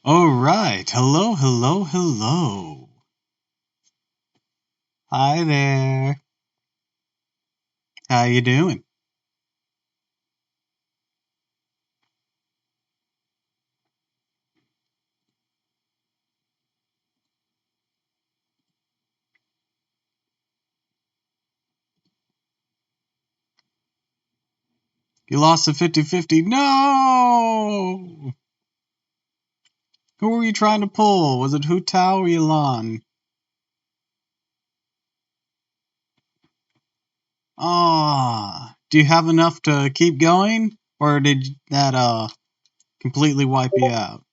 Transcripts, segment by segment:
Alright, hello, hello, hello. Hi there. How you doing? You lost the 50-50. No! Who were you trying to pull? Was it Hu Tao or Yilan? Ah, do you have enough to keep going? Or did that completely wipe you out?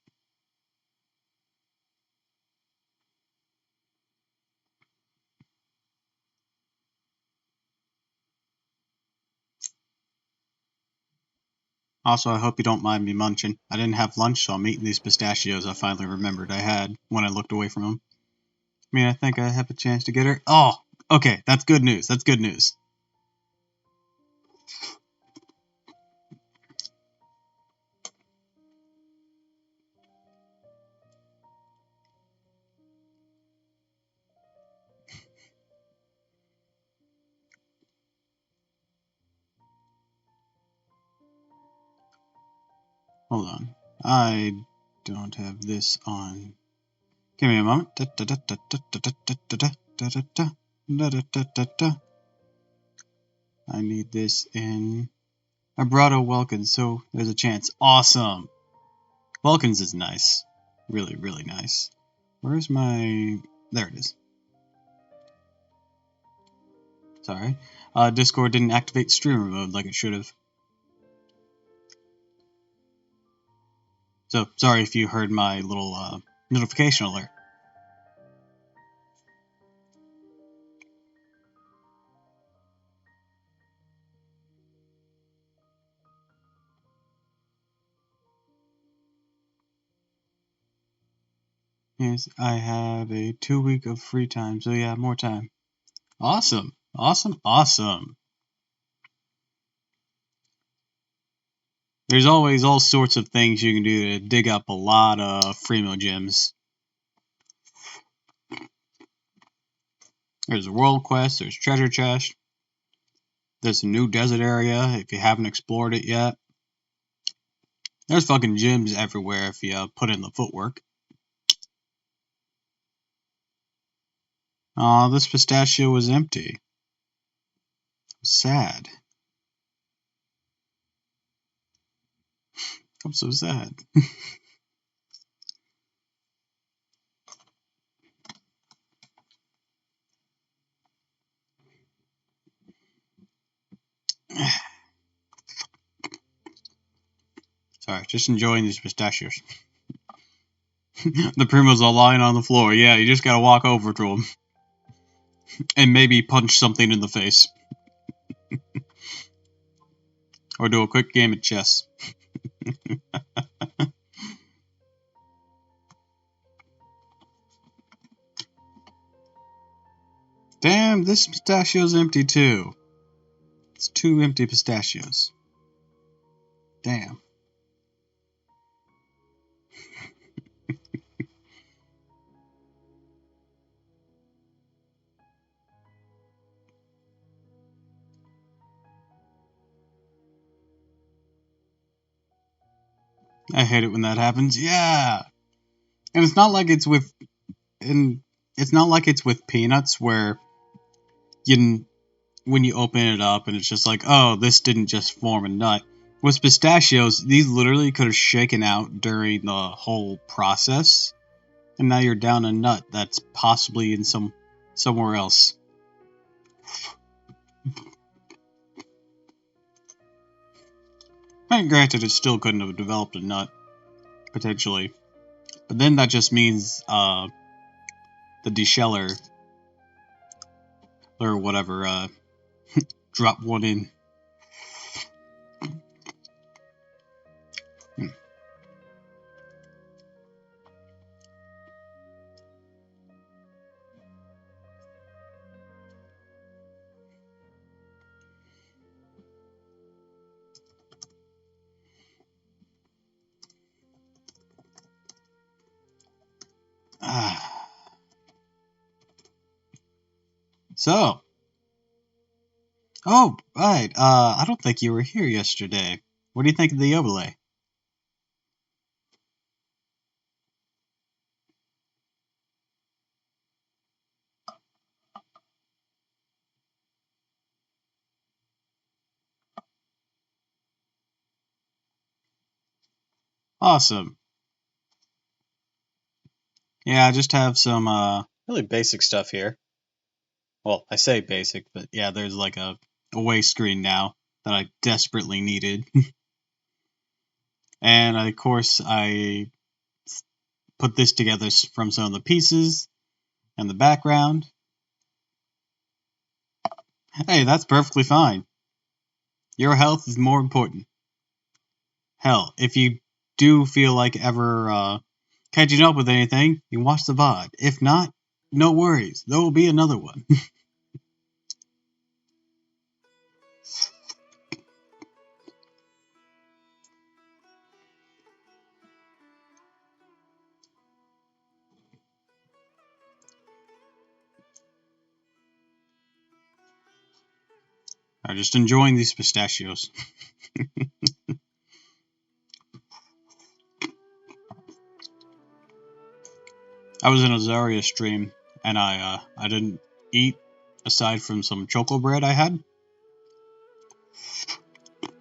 Also, I hope you don't mind me munching. I didn't have lunch, so I'm eating these pistachios I finally remembered I had when I looked away from them. I mean, I think I have a chance to get her. Oh, okay, that's good news. That's good news. Hold on. I don't have this on. Give me a moment. I need this in vibrato Welkins, so there's a chance. Awesome. Welkins is nice. Really, really nice. Where's my... There it is. Sorry. Discord didn't activate streamer mode like it should have. So, sorry if you heard my little notification alert. Yes, I have a 2 week of free time, so yeah, more time. Awesome, awesome, awesome. There's always all sorts of things you can do to dig up a lot of Freemo gems. There's a world quest, there's treasure chest, there's a new desert area if you haven't explored it yet. There's fucking gems everywhere if you put in the footwork. Aw, this pistachio was empty. Sad. I'm so sad. Sorry, just enjoying these pistachios. The Primo's all lying on the floor. Yeah, you just gotta walk over to him. And maybe punch something in the face. Or do a quick game of chess. Damn, this pistachio's empty too. It's 2 empty pistachios. Damn. I hate it when that happens. Yeah. And it's not like it's with peanuts where you when you open it up and it's just like, oh, this didn't just form a nut. With pistachios, these literally could have shaken out during the whole process, and now you're down a nut that's possibly in somewhere else. And granted, it still couldn't have developed a nut, potentially. But then that just means the desheller or whatever drop one in. So. Oh, right. I don't think you were here yesterday. What do you think of the overlay? Awesome. Yeah, I just have some really basic stuff here. Well, I say basic, but yeah, there's like a away screen now that I desperately needed. And of course, I put this together from some of the pieces and the background. Hey, that's perfectly fine. Your health is more important. Hell, if you do feel like ever catching up with anything, you can watch the VOD. If not, no worries. There will be another one. I'm just enjoying these pistachios. I was in a Zarya stream, and I didn't eat aside from some choco bread I had.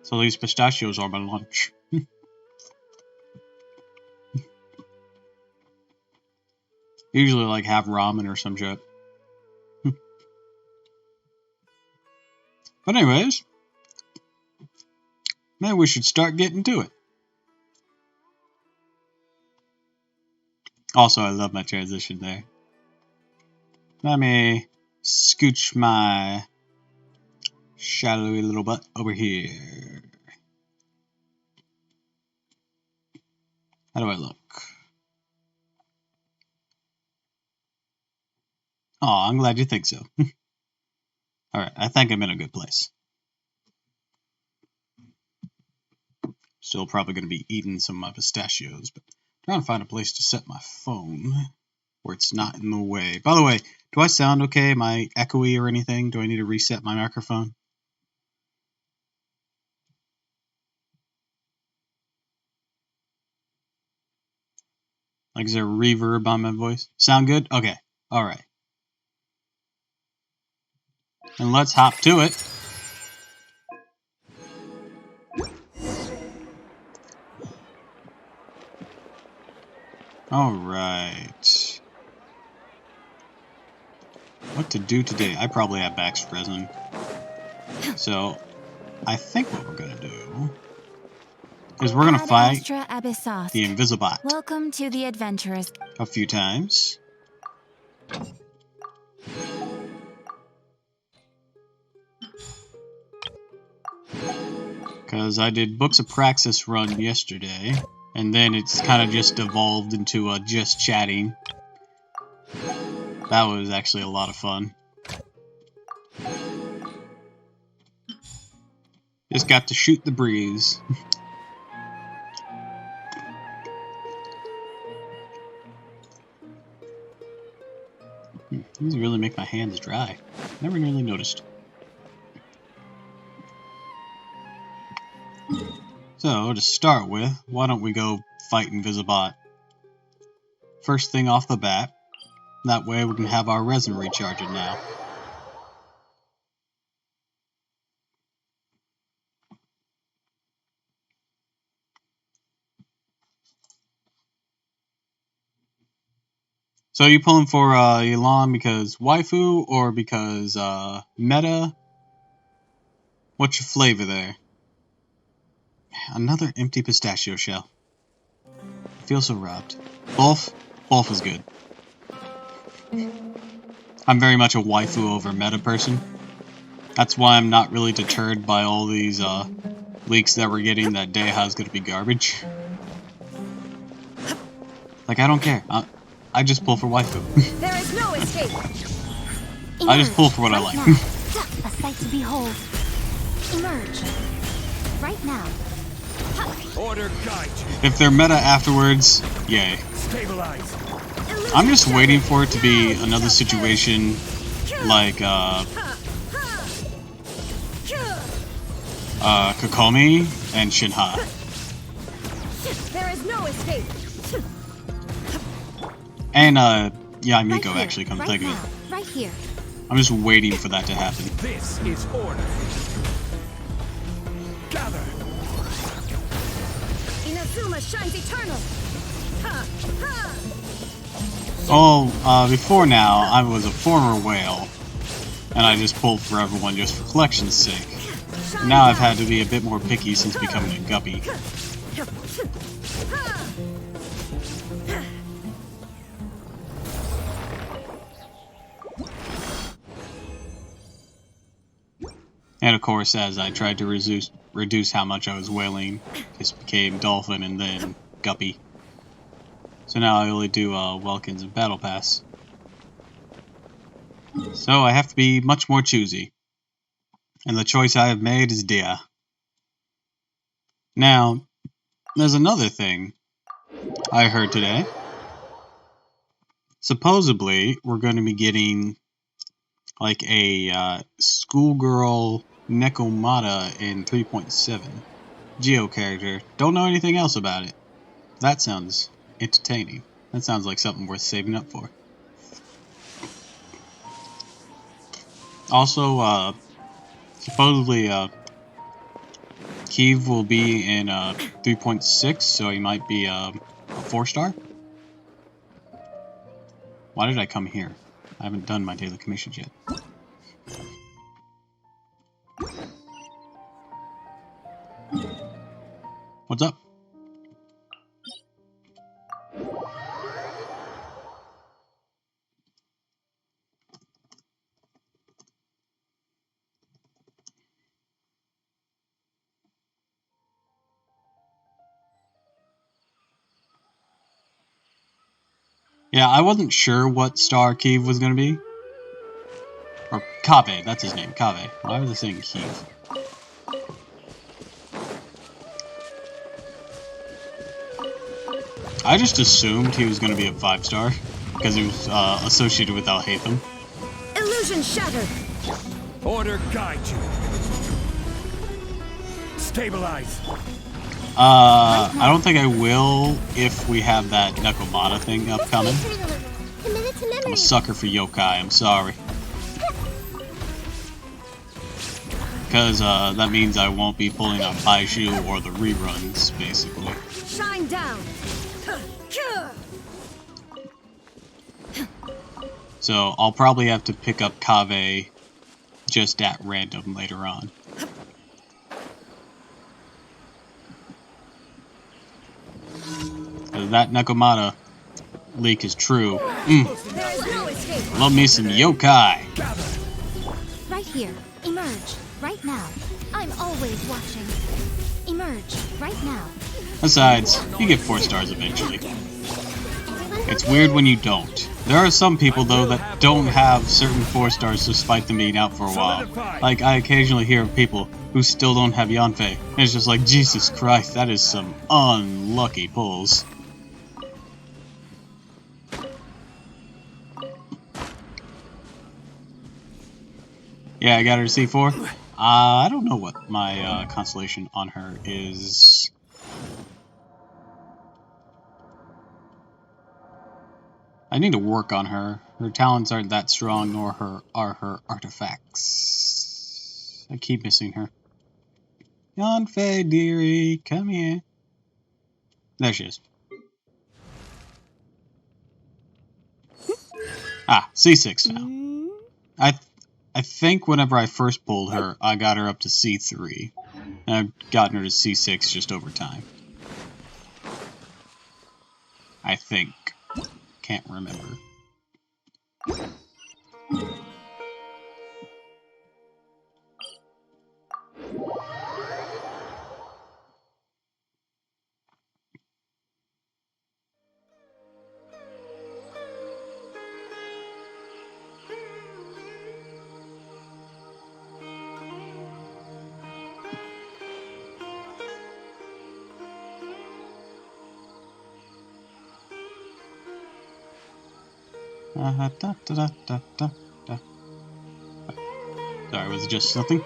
So these pistachios are my lunch. Usually like have ramen or some shit. But anyways, maybe we should start getting to it. Also, I love my transition there. Let me scooch my shadowy little butt over here. How do I look? Oh, I'm glad you think so. Alright, I think I'm in a good place. Still probably going to be eating some of my pistachios, but trying to find a place to set my phone where it's not in the way. By the way, do I sound okay? Am I echoey or anything? Do I need to reset my microphone? Like, is there reverb on my voice? Sound good? Okay. Alright. And let's hop to it. Alright. What to do today? I probably have Max Resin. So, I think what we're gonna do is we're gonna fight the Invisibot. Welcome to the adventurers. A few times. Because I did Books of Praxis run yesterday, and then it's kind of just evolved into just chatting. That was actually a lot of fun. Just got to shoot the breeze. These really make my hands dry. Never really noticed. So, to start with, why don't we go fight Invisibot? First thing off the bat. That way we can have our resin recharging now. So are you pulling for Elon because waifu or because meta? What's your flavor there? Another empty pistachio shell. I feel so robbed. Both is good. I'm very much a waifu over meta person. That's why I'm not really deterred by all these leaks that we're getting that Deha's gonna be garbage. Like, I don't care. I just pull for waifu. There is no escape. I just pull for what I like. A sight to behold. Emerge. Right now. Order guide. If they're meta afterwards, yay. Stabilize. I'm just waiting for it to be another situation like Kokomi and Shinha. There is no escape. And Yamiko actually, come right think of now, it. right here. I'm just waiting for that to happen. This is order. Gather. Inazuma shines eternal. Ha, ha. Oh, before now, I was a former whale, and I just pulled for everyone just for collection's sake. Now I've had to be a bit more picky since becoming a guppy. And of course, as I tried to reduce how much I was whaling, just became dolphin and then guppy. So now I only do Welkins and Battle Pass. So I have to be much more choosy. And the choice I have made is Dia. Now, there's another thing I heard today. Supposedly, we're going to be getting like a schoolgirl Nekomata in 3.7. Geo character. Don't know anything else about it. That sounds entertaining. That sounds like something worth saving up for. Also, supposedly, Kiev will be in 3.6, so he might be a 4-star. Why did I come here? I haven't done my daily commissions yet. What's up? Yeah, I wasn't sure what star Kiev was going to be. Or Kave, that's his name, Kave. Why was I saying Kiev? I just assumed he was going to be a 5-star, because he was associated with Alhaitham. Illusion shattered. Order guide you. Stabilize. I don't think I will if we have that Nekomata thing upcoming. I'm a sucker for yokai, I'm sorry. Because that means I won't be pulling on Baishu or the reruns, basically. Shine down. So I'll probably have to pick up Kave just at random later on. That Nekomata leak is true. Love me some yokai. Right here. Emerge. Right now. I'm always watching. Emerge. Right now. Besides, you get 4 stars eventually. It's weird when you don't. There are some people, though, that don't have certain 4 stars despite them being out for a while. Like, I occasionally hear of people who still don't have Yanfei. And it's just like, Jesus Christ, that is some unlucky pulls. Yeah, I got her to C4. I don't know what my constellation on her is. I need to work on her. Her talents aren't that strong, nor are her artifacts. I keep missing her. Yanfei, dearie, come here. There she is. Ah, C6 now. I think whenever I first pulled her, I got her up to C3. And I've gotten her to C6 just over time. I think. Can't remember. Sorry, was it just something?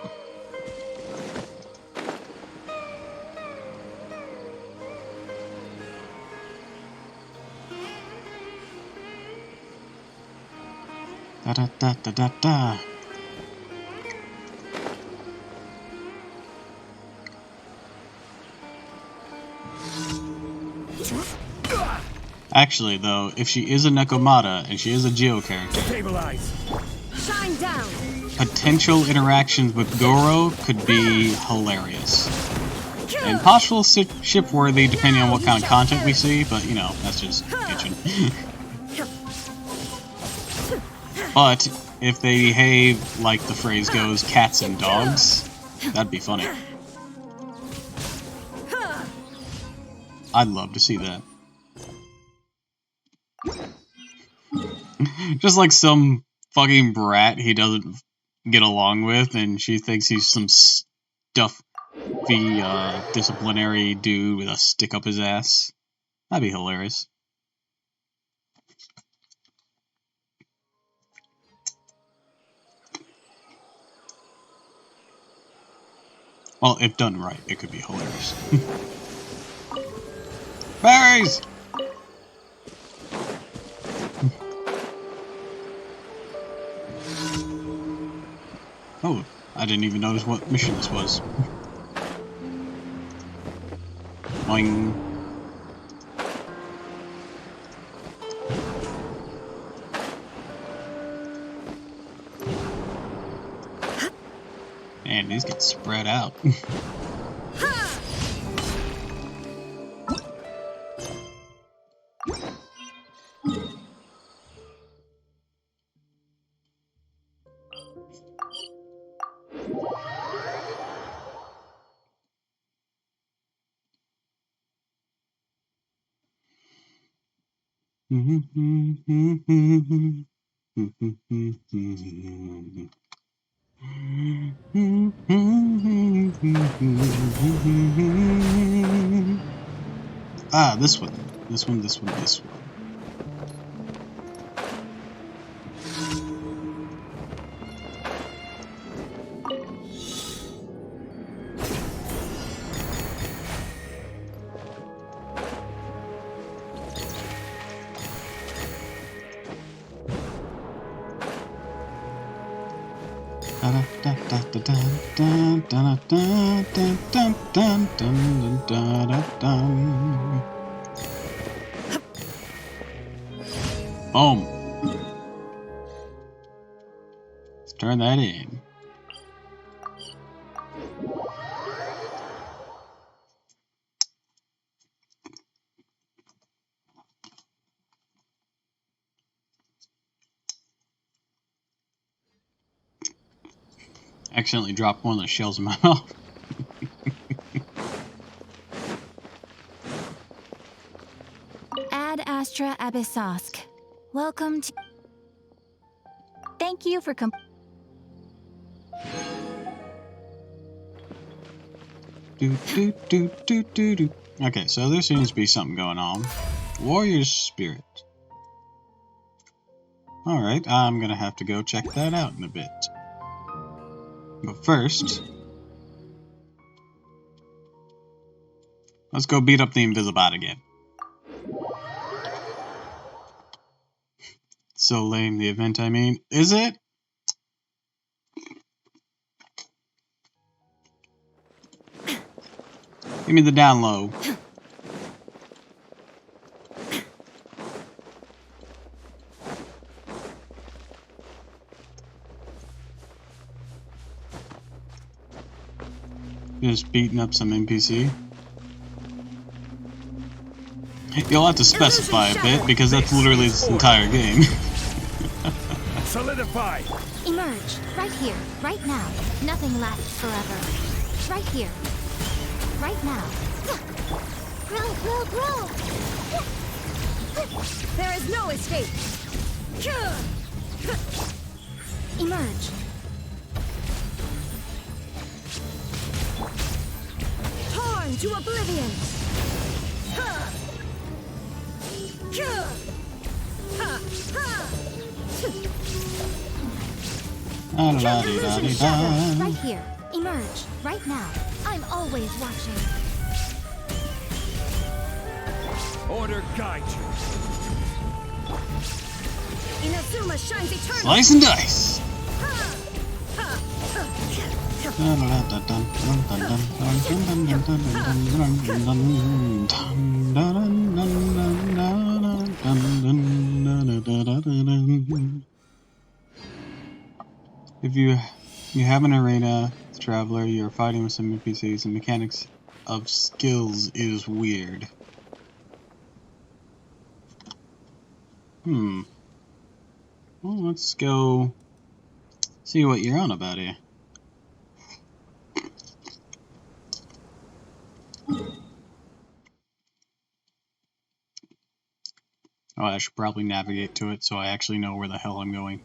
Da da da da da da. Actually, though, if she is a Nekomata and she is a Geo character, Stabilize. Shine down. potential interactions with Goro could be hilarious. And possible ship-worthy depending on what kind of content we see, but you know, that's just Genshin. But if they behave like the phrase goes, cats and dogs, that'd be funny. I'd love to see that. Just like some fucking brat he doesn't get along with, and she thinks he's some stuffy, disciplinary dude with a stick up his ass. That'd be hilarious. Well, if done right, it could be hilarious. Berries! Oh, I didn't even notice what mission this was. Boing. Man, these get spread out. Ah, this one. This one, this one, this one. Boom. Let's turn that in. Accidentally dropped one of the shells in my mouth. Ad Astra Abyssosk. Welcome to... Thank you for Okay, so there seems to be something going on. Warrior's Spirit. Alright, I'm gonna have to go check that out in a bit. But first, let's go beat up the Invisibot again. So lame, the event, I mean. Is it? Give me the down low. Just beating up some NPC. You'll have to specify a bit, because that's literally this entire game. Solidify. Emerge. Right here. Right now. Nothing lasts forever. Right here. Right now. Grow, grow, grow! There is no escape! Emerge. Torn to oblivion! Illusion shadow, right here. Emerge, right now. I'm always watching. Order guide you. Inazuma shines eternal. Slice and dice. If you have an arena traveler, you're fighting with some NPCs, and mechanics of skills is weird. Well, let's go see what you're on about here. Oh, I should probably navigate to it so I actually know where the hell I'm going.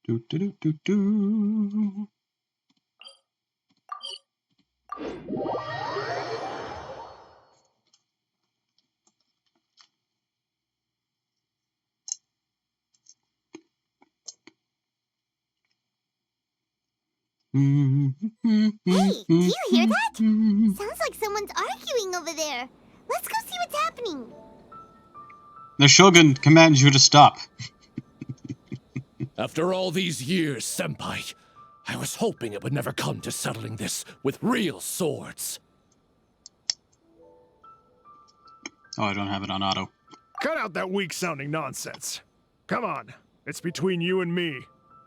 Do do do do do. Hey, do you hear that? Sounds like someone's arguing over there. Let's go see what's happening. The Shogun commands you to stop. After all these years, Senpai, I was hoping it would never come to settling this with real swords. Oh, I don't have it on auto. Cut out that weak-sounding nonsense. Come on, it's between you and me.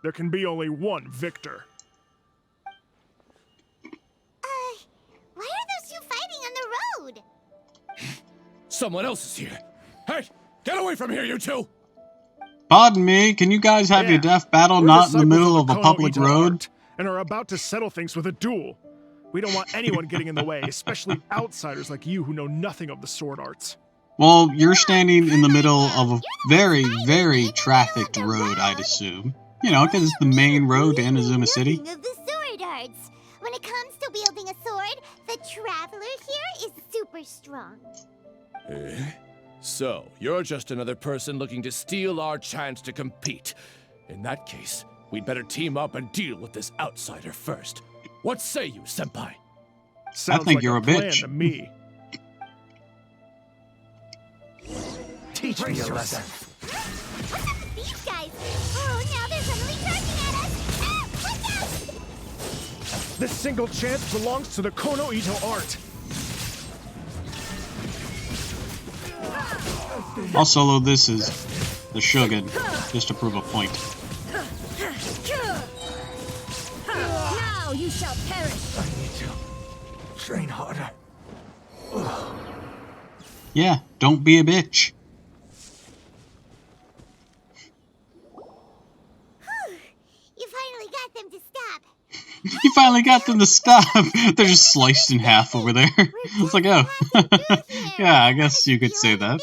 There can be only one victor. Why are those two fighting on the road? Someone else is here. Hey, get away from here, you two! Pardon me, can you guys have your death battle We're not in the disciples middle of a Kono public Ito road? art and are about to settle things with a duel. We don't want anyone getting in the way, especially outsiders like you who know nothing of the sword arts. Well, you're standing in the middle of a very, very trafficked road, I'd assume. You know, because it's the main road to Inazuma City. Nothing of the sword arts. When it comes to wielding a sword, the traveler here is super strong. So, you're just another person looking to steal our chance to compete. In that case, we'd better team up and deal with this outsider first. What say you, Senpai? Sounds think like you're a plan bitch. to me. Teach me a lesson. What's up with these guys? Oh, now they're suddenly charging at us. Ah, watch out! This single chance belongs to the Kono Ito art. I'll solo this as the Shogun, just to prove a point. Now you shall perish. I need to train harder. Yeah, don't be a bitch. You finally got them to stop. You finally got them to stop. They're just sliced in half over there. It's like, oh. Yeah, I guess you could say that.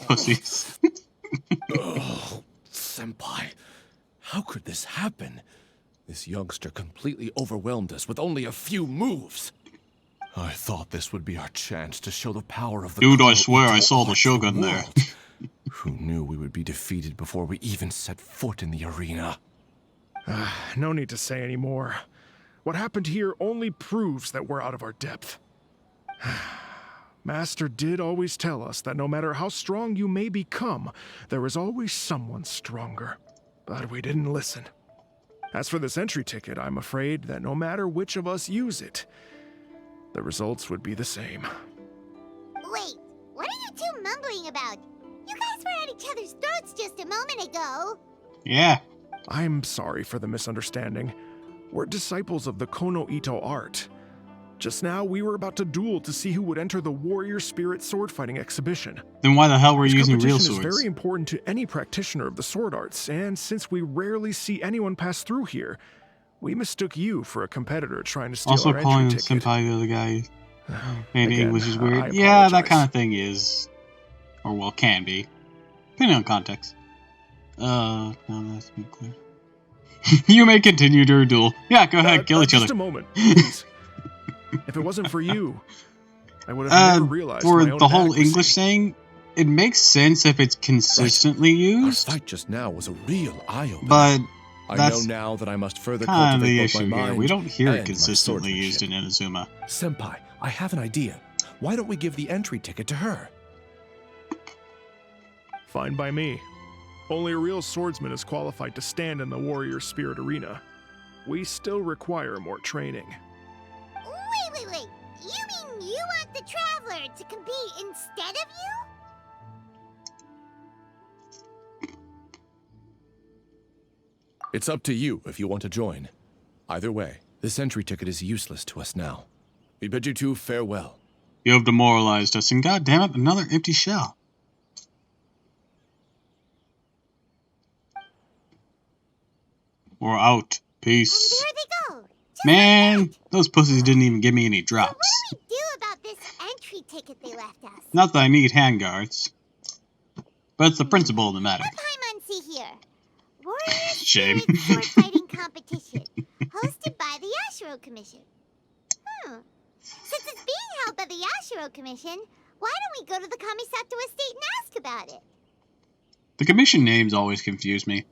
Pussies. Oh, Senpai, how could this happen? This youngster completely overwhelmed us with only a few moves. I thought this would be our chance to show the power of the Dude, I Kono swear I Ito saw the art Shogun to the there. world. Who knew we would be defeated before we even set foot in the arena? No need to say any more. What happened here only proves that we're out of our depth. Master did always tell us that no matter how strong you may become, there is always someone stronger. But we didn't listen. As for this entry ticket, I'm afraid that no matter which of us use it, the results would be the same. Wait, what are you two mumbling about? You guys were at each other's throats just a moment ago. Yeah. I'm sorry for the misunderstanding. We're disciples of the Kono Ito art. Just now, we were about to duel to see who would enter the Warrior Spirit sword fighting exhibition. Then why the hell were This you using real competition swords? is very important to any practitioner of the sword arts, and since we rarely see anyone pass through here, we mistook you for a competitor trying to steal Also our calling him entry ticket. senpai the other guy. And Again, English is I weird. Yeah, that apologize. kind of thing is. Or, well, can be. Depending on context. No, that's been clear. You may continue your duel. Yeah, go ahead, kill each Just other. a moment, please. If it wasn't for you, I would have never realized For my own the whole inadequacy. English saying, it makes sense if it's consistently Our used, fight just now was a real eye-opener. but I know that's now that I must further kind of cultivate the both my issue here. mind We don't hear it and my consistently used in swordsmanship. Inazuma. Senpai, I have an idea. Why don't we give the entry ticket to her? Fine by me. Only a real swordsman is qualified to stand in the warrior spirit arena. We still require more training. Wait. You mean you want the Traveler to compete instead of you? It's up to you if you want to join. Either way, this entry ticket is useless to us now. We bid you two farewell. You have demoralized us, and goddammit, another empty shell. We're out. And Peace. there they go. Just Man, like that. those pussies didn't even give me any So drops. what do we do about this entry ticket they left us? Not that I need handguards. But it's the principle of the matter. What Paimon see here? Warrior Shame. Spirit Sword Fighting Competition, hosted by the Yashiro Commission. Since it's being held by the Yashiro Commission, why don't we go to the Kamisato estate and ask about it? The commission names always confuse me.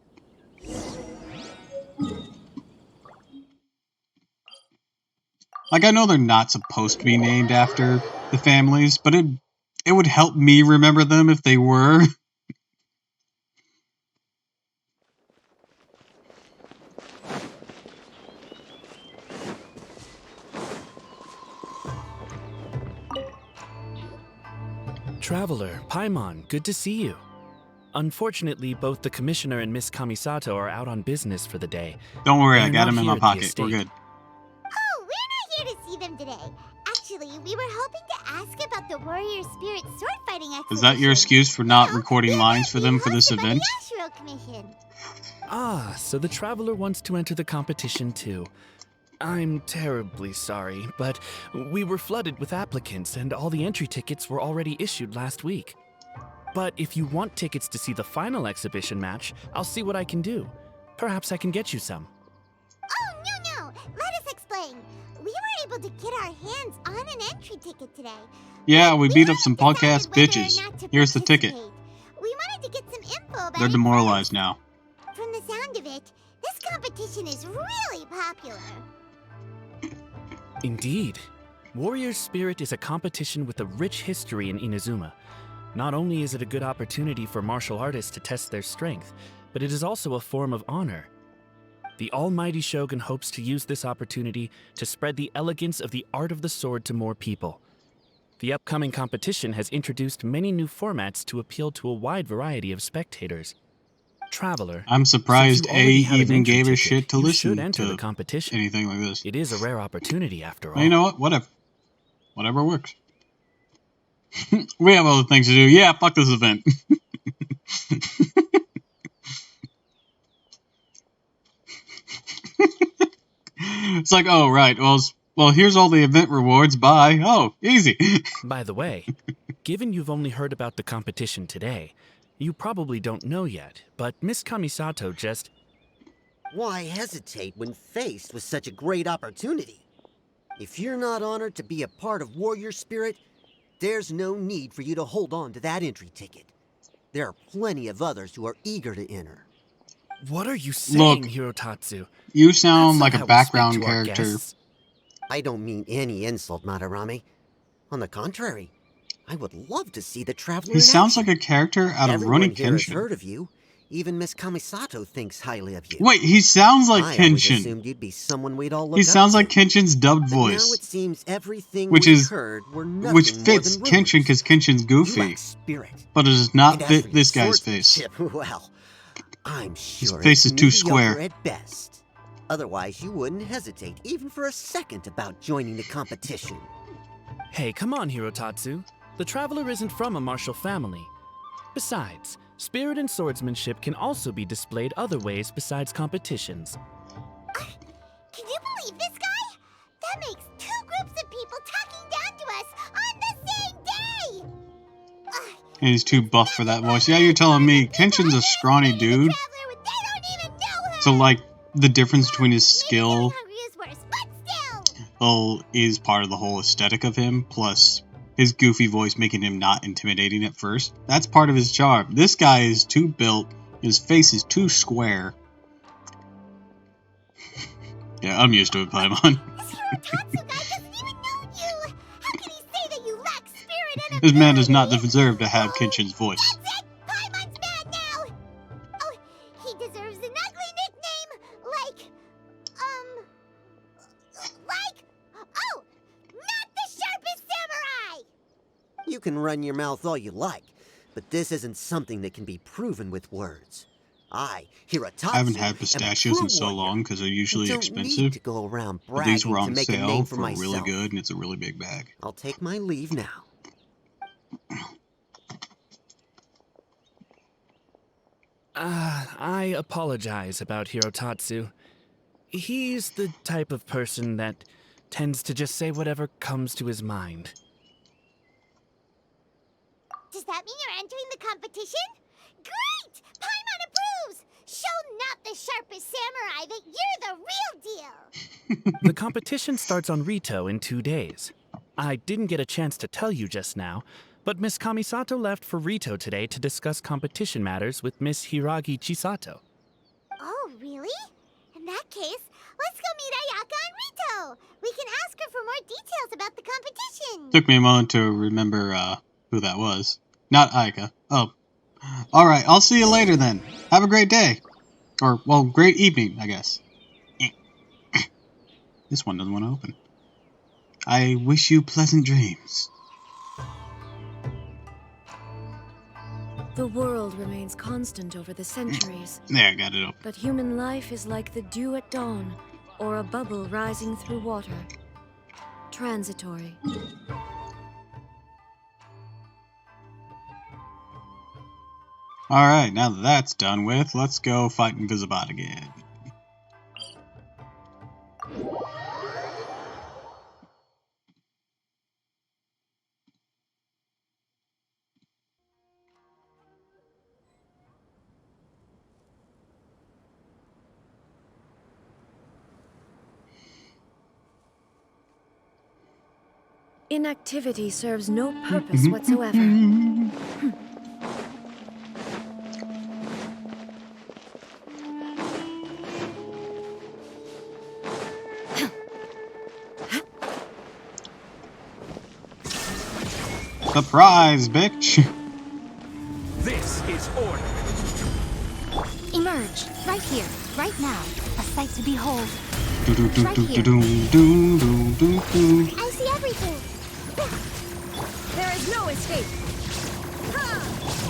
Like, I know they're not supposed to be named after the families, but it would help me remember them if they were. Traveler, Paimon, good to see you. Unfortunately, both the Commissioner and Miss Kamisato are out on business for the day. Don't worry, I They're got not them in my here at the pocket. We're estate. good. Oh, we're not here to see them today. Actually, we were hoping to ask about the Warrior Spirit Sword Fighting Exhibition. Is that your excuse for not No, recording the lines event for them being for this hosted by the event? Yashiro Commission. Ah, so the Traveler wants to enter the competition too. I'm terribly sorry, but we were flooded with applicants and all the entry tickets were already issued last week. But if you want tickets to see the final exhibition match, I'll see what I can do. Perhaps I can get you some. Oh, no. Let us explain. We were able to get our hands on an entry ticket today. Yeah, But we beat up haven't some decided podcast whether or bitches. not to Here's the ticket. participate. We wanted to get some info about They're it demoralized first. now. From the sound of it, this competition is really popular. Indeed. Warrior Spirit is a competition with a rich history in Inazuma. Not only is it a good opportunity for martial artists to test their strength, but it is also a form of honor. The Almighty Shogun hopes to use this opportunity to spread the elegance of the art of the sword to more people. The upcoming competition has introduced many new formats to appeal to a wide variety of spectators. Traveler, I'm surprised since A you already have an even entry gave a ticket, shit to you listen should enter the to competition. anything like this. It is a rare opportunity after all. Well, you know what? Whatever. Whatever works. We have other things to do. Yeah, fuck this event. It's like, oh, right. Well, here's all the event rewards. Bye. Oh, easy. By the way, given you've only heard about the competition today, you probably don't know yet, but Miss Kamisato just... Why hesitate when faced with such a great opportunity? If you're not honored to be a part of Warrior Spirit, there's no need for you to hold on to that entry ticket. There are plenty of others who are eager to enter. What are you saying, Look, Hirotatsu? You sound That's like not a how we speak background to our character. guests. I don't mean any insult, Madarame. On the contrary, I would love to see the Traveler He in sounds action. like a character out of Everyone Rurouni here has Kenshin. heard of you. Even Miss Kamisato thinks highly of you. Wait, he sounds like I always Kenshin. assumed you'd be someone we'd all look He up sounds to. like Kenshin's dubbed But now voice, it seems everything which we is- heard were nothing which more fits than Kenshin rumors. because Kenshin's You goofy, lack spirit. but it does not And as fit for this your guy's face. swordsmanship, well, I'm sure face it's is too mediocre square. at best. Otherwise, you wouldn't hesitate even for a second about joining the competition. Hey, come on, Hirotatsu. The Traveler isn't from a martial family. Besides, spirit and swordsmanship can also be displayed other ways besides competitions. Can you believe this guy? That makes two groups of people talking down to us on the same day! Ugh, And he's too buff for that voice. Yeah, you're telling me Kenshin's a scrawny dude, Traveler, they don't even know her! so like the difference between his skill Hungry is worse, but still. is part of the whole aesthetic of him, plus his goofy voice making him not intimidating at first. That's part of his charm. This guy is too built, his face is too square. Yeah, I'm used to it, Paimon. This Hirotatsu guy doesn't even know you. How can he say that you lack spirit and This man does not ability? deserve to have Kenshin's voice. That's it! Paimon's mad now! Oh, he deserves an ugly nickname like, oh, not the sharpest samurai! You can run your mouth all you like, but this isn't something that can be proven with words. I, Hirotatsu, I haven't had am a pistachios true in so warrior. long because they're usually I don't expensive. need to go around But these bragging were to on make a sale name for for myself. really good, and it's a really big bag. I'll take my leave now. I apologize about Hirotatsu. He's the type of person that tends to just say whatever comes to his mind. Does that mean you're entering the competition? Great! Paimon approves! Show not the sharpest samurai that you're the real deal! The competition starts on Rito in 2 days. I didn't get a chance to tell you just now, but Miss Kamisato left for Rito today to discuss competition matters with Miss Hiragi Chisato. Oh, really? In that case, let's go meet Ayaka and Rito! We can ask her for more details about the competition! Took me a moment to remember who that was. Not Aika. Oh. Alright, I'll see you later then. Have a great day. Or, well, great evening, I guess. This one doesn't want to open. I wish you pleasant dreams. The world remains constant over the centuries, There, got it open. but human life is like the dew at dawn, or a bubble rising through water. Transitory. Alright, now that that's done with, let's go fight Invisibot again. Inactivity serves no purpose whatsoever. Surprise, bitch! This is order. Emerge, right here, right now. A sight to behold. I see everything! There is no escape.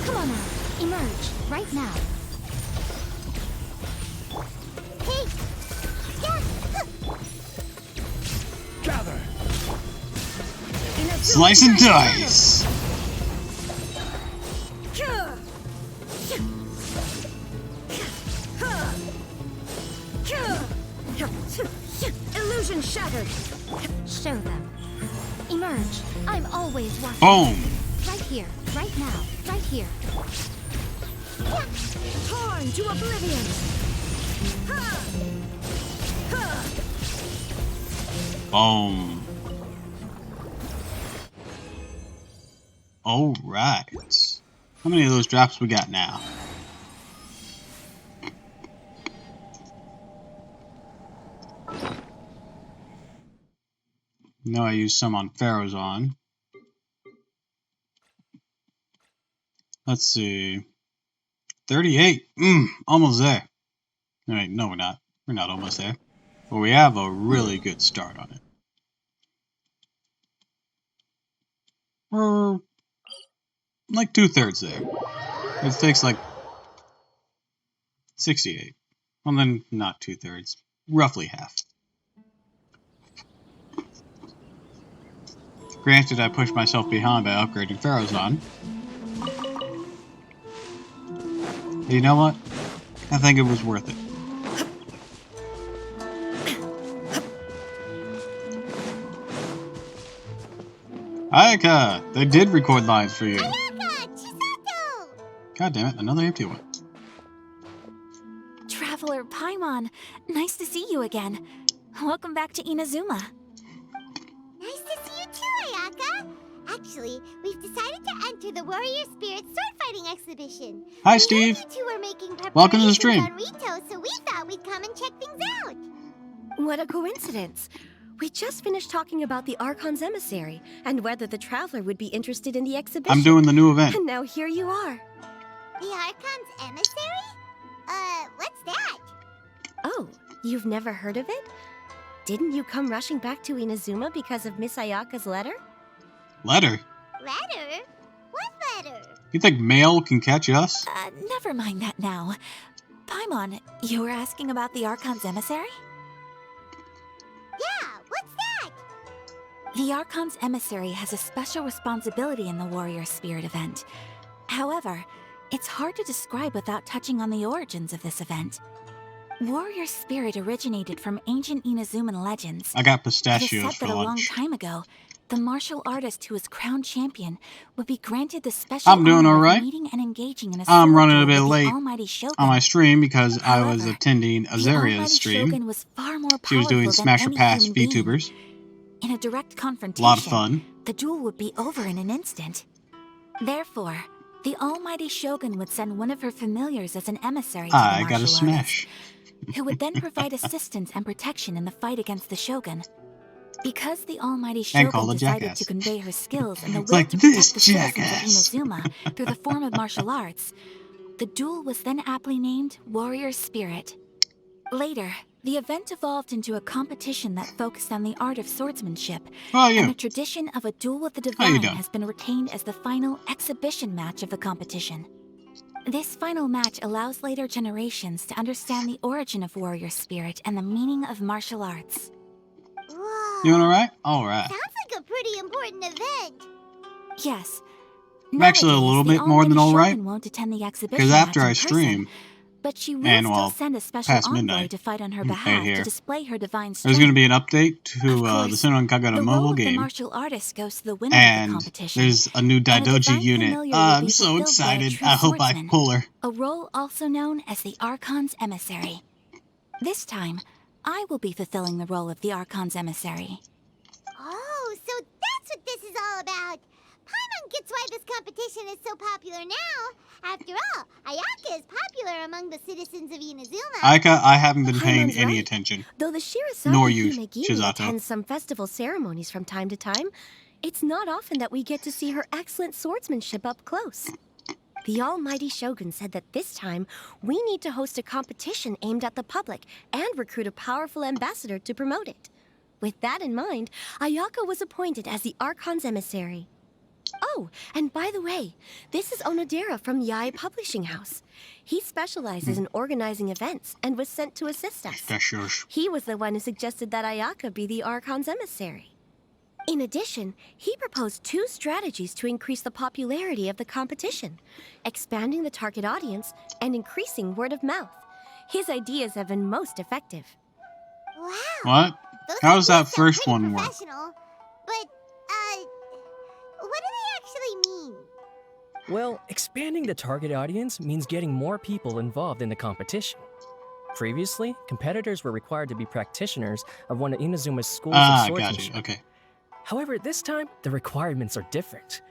Come on now. Emerge, right now. Hey! Yeah! Gather. Slice and dice! Illusion shattered. Show them. Emerge. I'm always watching. Boom! Right here, right now, right here. Torn to oblivion. Boom. Alright. How many of those drops we got now? No, I used some on Pharaoh's. Let's see. 38. Almost there. Alright, no we're not. We're not almost there. But we have a really good start on it. We're like 2/3 there. It takes like 68. Well then, not 2/3. Roughly half. Granted, I pushed myself behind by upgrading Pharaoh's. But you know what? I think it was worth it. Ayaka! They did record lines for you. Ayaka! Chisato! God damn it, another empty one. Traveler Paimon. Nice to see you again. Welcome back to Inazuma. Nice to see you too, Ayaka. Actually, we've decided to enter the Warrior Spirit sword fighting exhibition. Hi, Steve. You two were making Welcome to the stream. on Rito, so we thought we'd come and check things out. What a coincidence. We just finished talking about the Archon's emissary and whether the Traveler would be interested in the exhibition. I'm doing the new event. And now here you are. The Archon's emissary? What's that? Oh, you've never heard of it? Didn't you come rushing back to Inazuma because of Miss Ayaka's letter? Letter? Letter? What letter? You think mail can catch us? Never mind that now. Paimon, you were asking about the Archon's emissary? Yeah, what's that? The Archon's emissary has a special responsibility in the Warrior Spirit event. However, it's hard to describe without touching on the origins of this event. Warrior Spirit originated from ancient Inazuman legends. I got It is pistachios said for that a long lunch. time ago, the martial artist who was crowned champion would be granted the special I'm doing honor of alright. meeting and engaging in a I'm sword running a duel bit with the late Almighty Shogun. on my stream because I was However, attending the Azaria's Almighty stream. Shogun was far more She was doing powerful Smash or than any Pass human being. VTubers. In a direct A confrontation, lot of fun. the duel would be over in an instant. Therefore, the Almighty Shogun would send one of her familiars as an emissary to the I martial got a artist, smash. who would then provide assistance and protection in the fight against the Shogun. Because the Almighty And call Shogun a decided jackass. to convey her skills and the It's will like to this protect the citizens jackass. of Inazuma through the form of martial arts, the duel was then aptly named Warrior Spirit. Later, the event evolved into a competition that focused on the art of swordsmanship, How are and the you? tradition of a duel with the How you divine doing? has been retained as the final exhibition match of the competition. This final match allows later generations to understand the origin of Warrior Spirit and the meaning of martial arts. Whoa. You doing alright? Alright. Sounds like a pretty important event. Yes. I'm actually a Nowadays, little the bit more than Almighty alright. Shogun won't attend the exhibition Because after match in I person, stream, but she will and, still well, send a special past envoy midnight, to fight on her right behalf here, to display her divine there's strength. going to be an update to Of the course, Senran Kagura the role mobile of the game. martial artist goes to the winner of And the competition. there's a new and a Daidoji divine unit. familiar will I'm be so fulfilled by a excited. true I hope I swordsman, pull her. a role also known as the Archon's emissary. This time, I will be fulfilling the role of the Archon's emissary. Oh, so that's what this is all about. Paimon gets why this competition is so popular now. After all, Ayaka is popular among the citizens of Inazuma. Aika, I haven't been paying Paimon's any right. attention. Though the Shirasaki Nor you, Himegimi Shizato. attends some festival ceremonies from time to time, it's not often that we get to see her excellent swordsmanship up close. The Almighty Shogun said that this time we need to host a competition aimed at the public and recruit a powerful ambassador to promote it. With that in mind, Ayaka was appointed as the Archon's emissary. Oh, and by the way, this is Onodera from Yae Publishing House. He specializes in organizing events and was sent to assist us. Pistachios. He was the one who suggested that Ayaka be the Archon's emissary. In addition, he proposed 2 strategies to increase the popularity of the competition, expanding the target audience and increasing word of mouth. His ideas have been most effective. Wow. What? Those How does that ideas sound first pretty one work? professional, but, what do they actually mean? Well, expanding the target audience means getting more people involved in the competition. Previously, competitors were required to be practitioners of one of Inazuma's schools of Ah, got swordsmanship. you. Okay. However, this time, the requirements are different.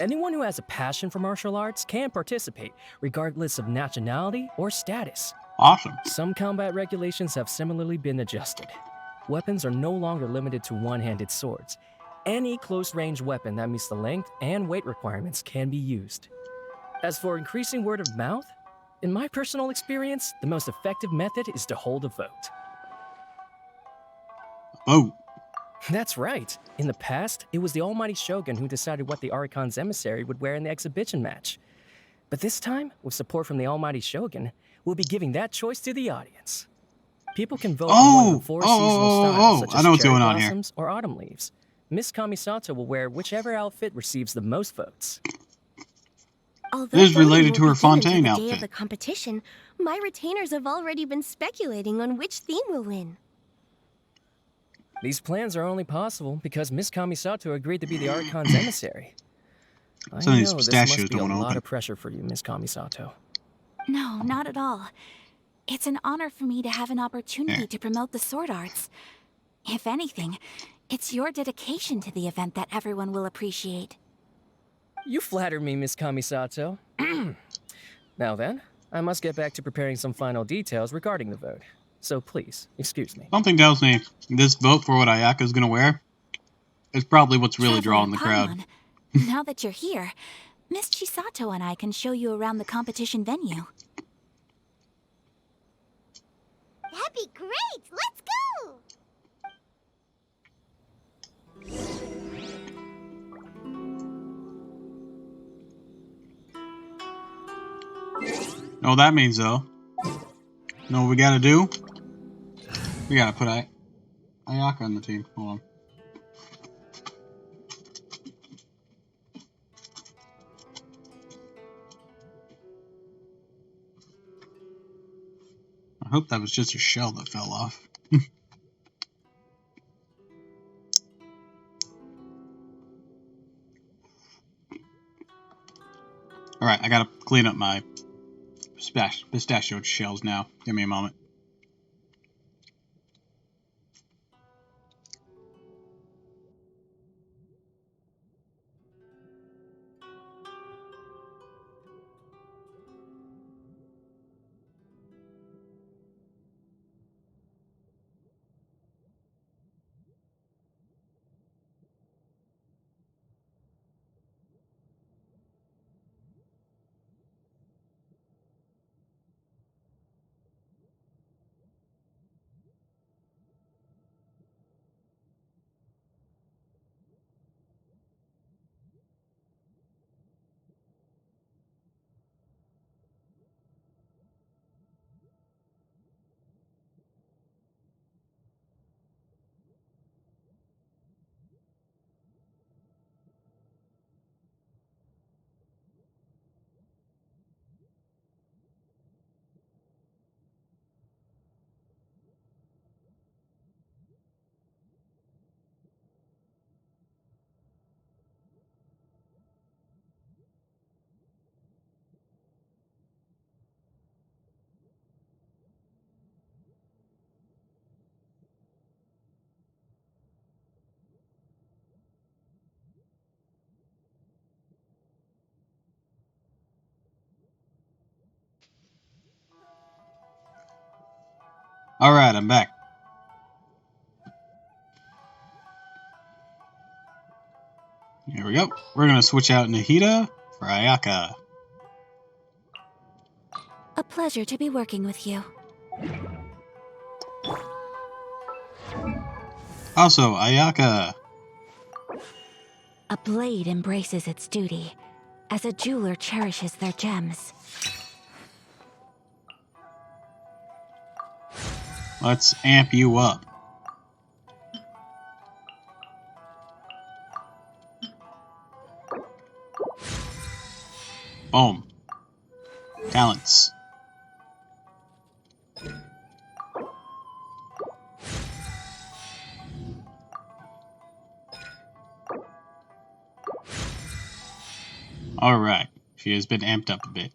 Anyone who has a passion for martial arts can participate, regardless of nationality or status. Awesome. Some combat regulations have similarly been adjusted. Weapons are no longer limited to one-handed swords. Any close-range weapon that meets the length and weight requirements can be used. As for increasing word of mouth, in my personal experience, the most effective method is to hold a vote. Oh. That's right. In the past, it was the Almighty Shogun who decided what the Archon's emissary would wear in the exhibition match. But this time, with support from the Almighty Shogun, we'll be giving that choice to the audience. People can vote on one of the 4 seasonal styles, such I as know what's cherry going on here. blossoms or autumn leaves. Miss Kamisato will wear whichever outfit receives the most votes. Although This is voting related to will her begin until Fontaine the day outfit. of the competition, my retainers have already been speculating on which theme will win. These plans are only possible because Miss Kamisato agreed to be the Archon's emissary. I Some of these know this pistachios must be a don't lot open. of pressure for you, Miss Kamisato. No, not at all. It's an honor for me to have an opportunity to promote the sword arts. If anything, it's your dedication to the event that everyone will appreciate. You flatter me, Miss Kamisato. Now then, I must get back to preparing some final details regarding the vote. So please, excuse me. Something tells me this vote for what Ayaka's gonna wear is probably what's really drawing the crowd. Paimon, now that you're here, Miss Chisato and I can show you around the competition venue. That'd be great! Let's go! Know what that means, though? Know what we gotta do? We gotta put Ayaka on the team. Hold on. I hope that was just a shell that fell off. Alright, I gotta clean up my pistachio shells now. Give me a moment. Alright, I'm back. Here we go. We're gonna switch out Nahida for Ayaka. A pleasure to be working with you. Also, Ayaka. A blade embraces its duty, as a jeweler cherishes their gems. Let's amp you up. Boom. Talents. Alright. She has been amped up a bit.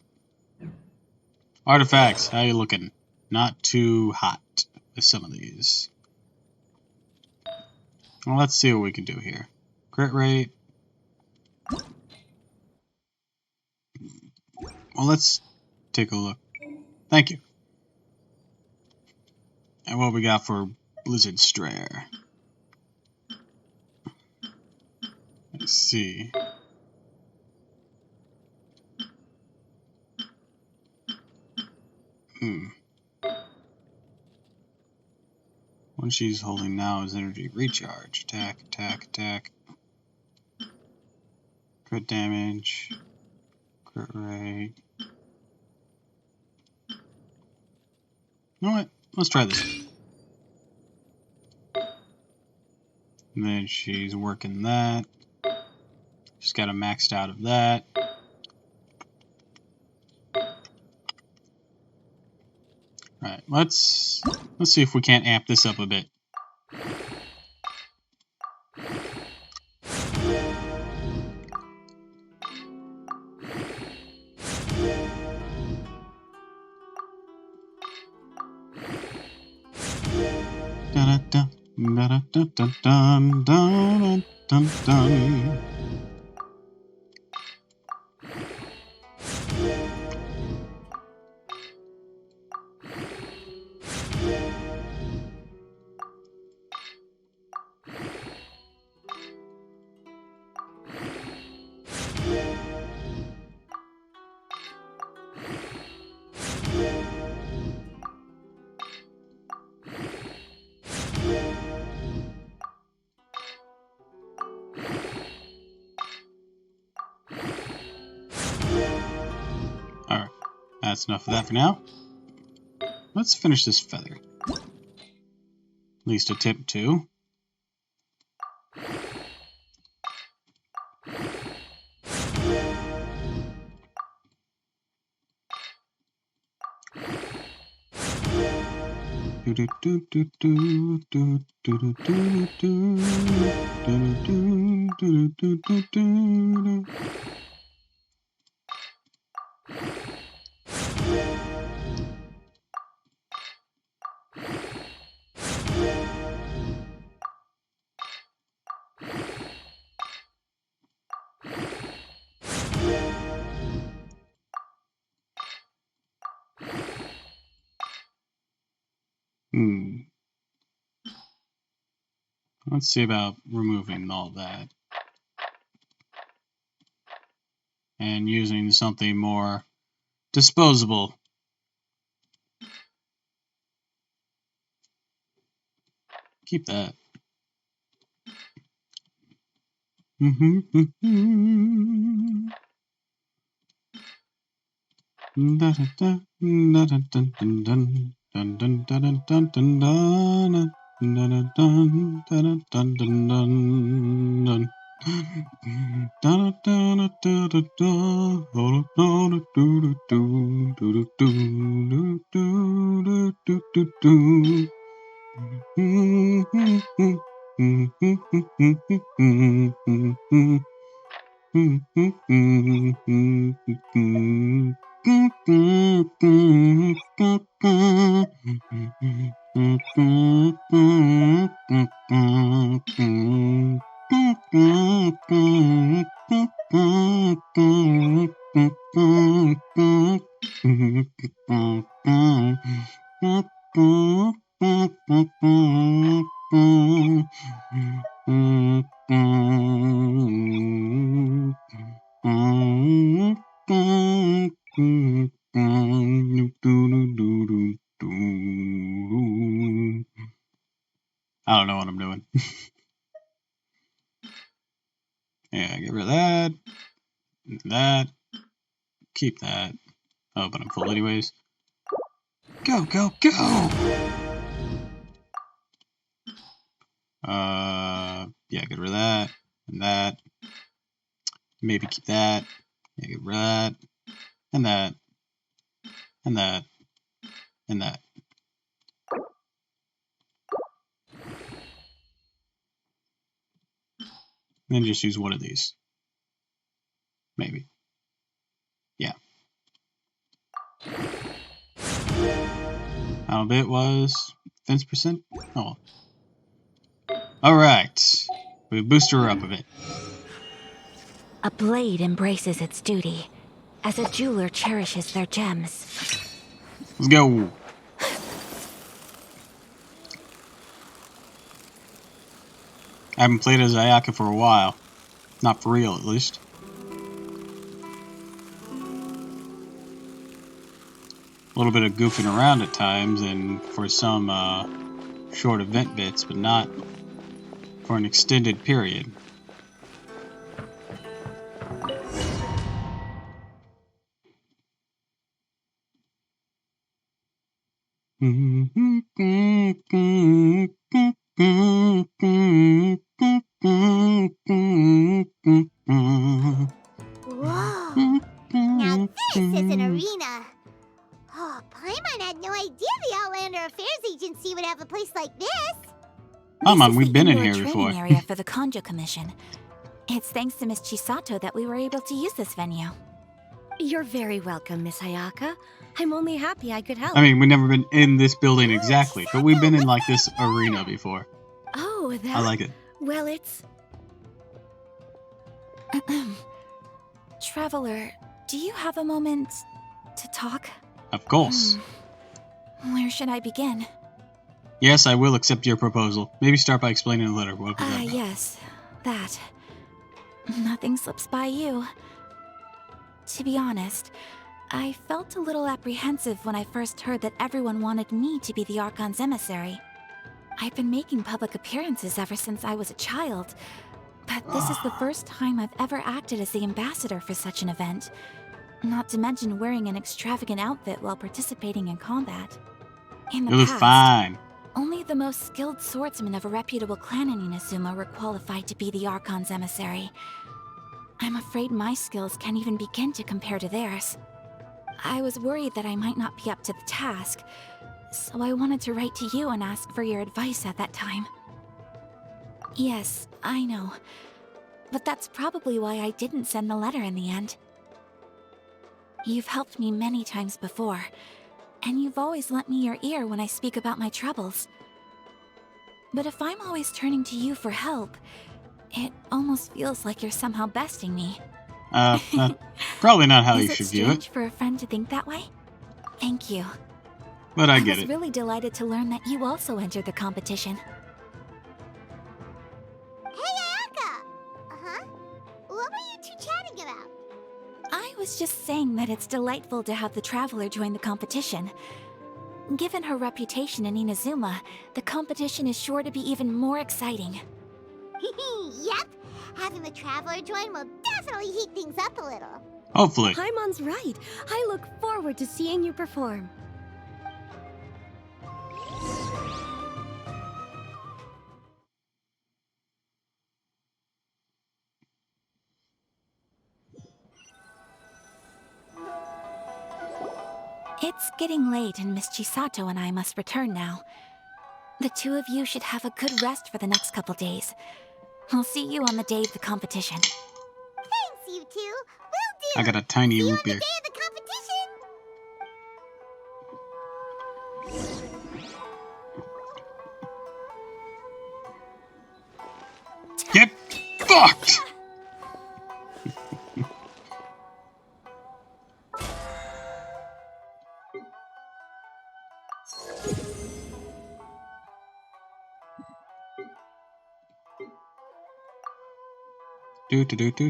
Artifacts, how you looking? Not too hot with some of these. Well, let's see what we can do here. Crit rate. Well, let's take a look. Thank you. And what we got for Blizzard Strayer? Let's see. What she's holding now is energy recharge. Attack, attack, attack. Crit damage. Crit rate. You know what? Let's try this. And then she's working that. She's got a maxed out of that. Alright, let's see if we can't amp this up a bit. Dun. Alright, that's enough of that for now. Let's finish this feather. At least attempt to. Let's see about removing all that and using something more disposable. Keep that. I don't know what I'm doing. Yeah, get rid of that. That. Keep that. Oh, but I'm full anyways. Go, go, go! Yeah, get rid of that. And that. Maybe keep that. Yeah, get rid of that. And that. And that. And that. Then just use one of these. Maybe. Yeah. How bit was defense percent? Oh. Alright. We boosted her up a bit. A blade embraces its duty, as a jeweler cherishes their gems. Let's go. I haven't played as Ayaka for a while. Not for real, at least. A little bit of goofing around at times and for some short event bits, but not for an extended period. Whoa! Now this is an arena! Oh, Paimon had no idea the Outlander Affairs Agency would have a place like this! Come on, This is we've the been in indoor here training before. area for the Konjo Commission. It's thanks to Miss Chisato that we were able to use this venue. You're very welcome, Miss Hayaka. I'm only happy I could help. I mean, we've never been in this building exactly, but we've been in like this arena before. Oh, that? I like it. Well, it's... Traveler, do you have a moment to talk? Of course. Where should I begin? Yes, I will accept your proposal. Maybe start by explaining the letter. What was that about? Yes, that. Nothing slips by you. To be honest, I felt a little apprehensive when I first heard that everyone wanted me to be the Archon's emissary. I've been making public appearances ever since I was a child, but this is the first time I've ever acted as the ambassador for such an event. Not to mention wearing an extravagant outfit while participating in combat. In the You look past, fine. only the most skilled swordsmen of a reputable clan in Inazuma were qualified to be the Archon's emissary. I'm afraid my skills can't even begin to compare to theirs. I was worried that I might not be up to the task, so I wanted to write to you and ask for your advice at that time. Yes, I know, but that's probably why I didn't send the letter in the end. You've helped me many times before, and you've always lent me your ear when I speak about my troubles. But if I'm always turning to you for help, it almost feels like you're somehow besting me. Probably not how you Is should it view strange it, for a friend to think that way? Thank you. but I I get was it. really delighted to learn that you also entered the competition. Hey, Ayaka! Uh-huh? What were you two chatting about? I was just saying that it's delightful to have the Traveler join the competition. Given her reputation in Inazuma, the competition is sure to be even more exciting. Yep. Having the Traveler join will definitely heat things up a little. Hopefully. Paimon's right. I look forward to seeing you perform. It's getting late and Miss Chisato and I must return now. The two of you should have a good rest for the next couple days. I'll see you on the day of the competition. Thanks, you two. Will do. I got a tiny See you root on the beer. day of the competition. Get fucked!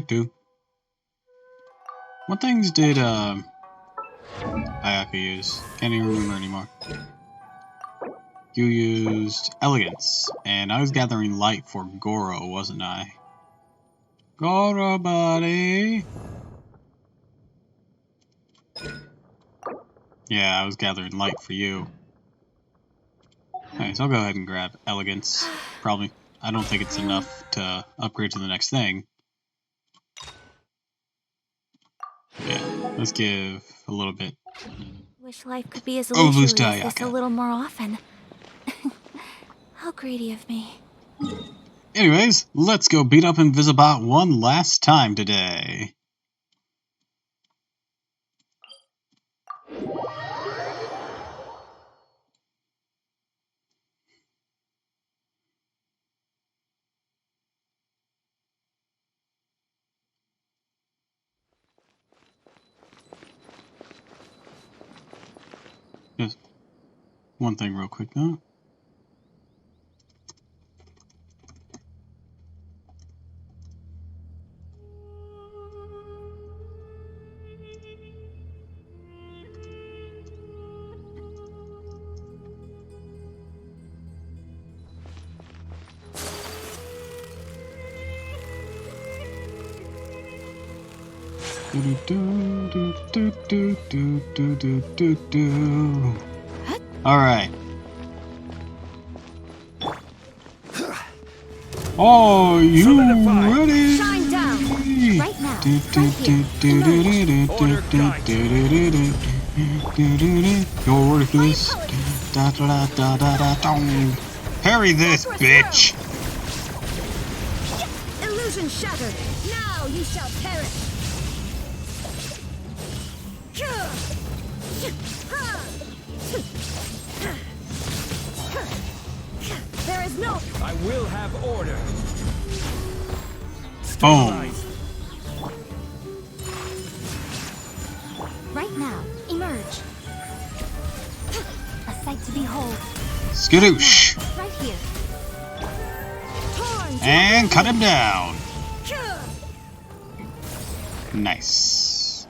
Do. What things did Ayaka use? Can't even remember anymore. You used elegance, and I was gathering light for Goro, wasn't I? Goro, buddy. Yeah, I was gathering light for you. Alright, so I'll go ahead and grab elegance. Probably. I don't think it's enough to upgrade to the next thing. Yeah, let's give a little bit. Wish life could be as Oh, leisurely Boost as this Ayaka. a little more often. How greedy of me. Anyways, let's go beat up Invisibot one last time today. Just one thing real quick though. Alright. Oh, you ready? Shine down! Right now, You're worthless. Parry this, bitch! Illusion shattered! Now you shall perish! I will have order. Boom. Right now, emerge. A sight to behold. Skadoosh. Right here. And cut him down. Nice.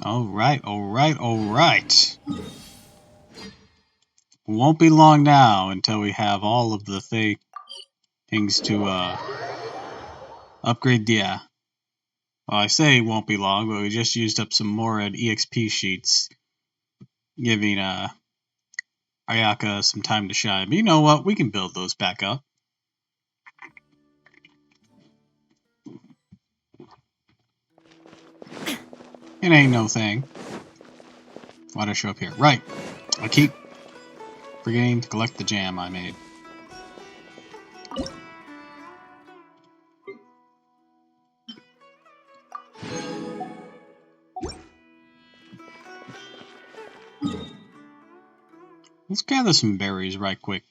Alright, alright, alright. Won't be long now until we have all of the things to upgrade the well, I say it won't be long, but we just used up some more EXP sheets, giving Ayaka some time to shine. But you know what? We can build those back up. It ain't no thing. Why'd I show up here? Right. I keep forgetting to collect the jam I made. Let's gather some berries right quick.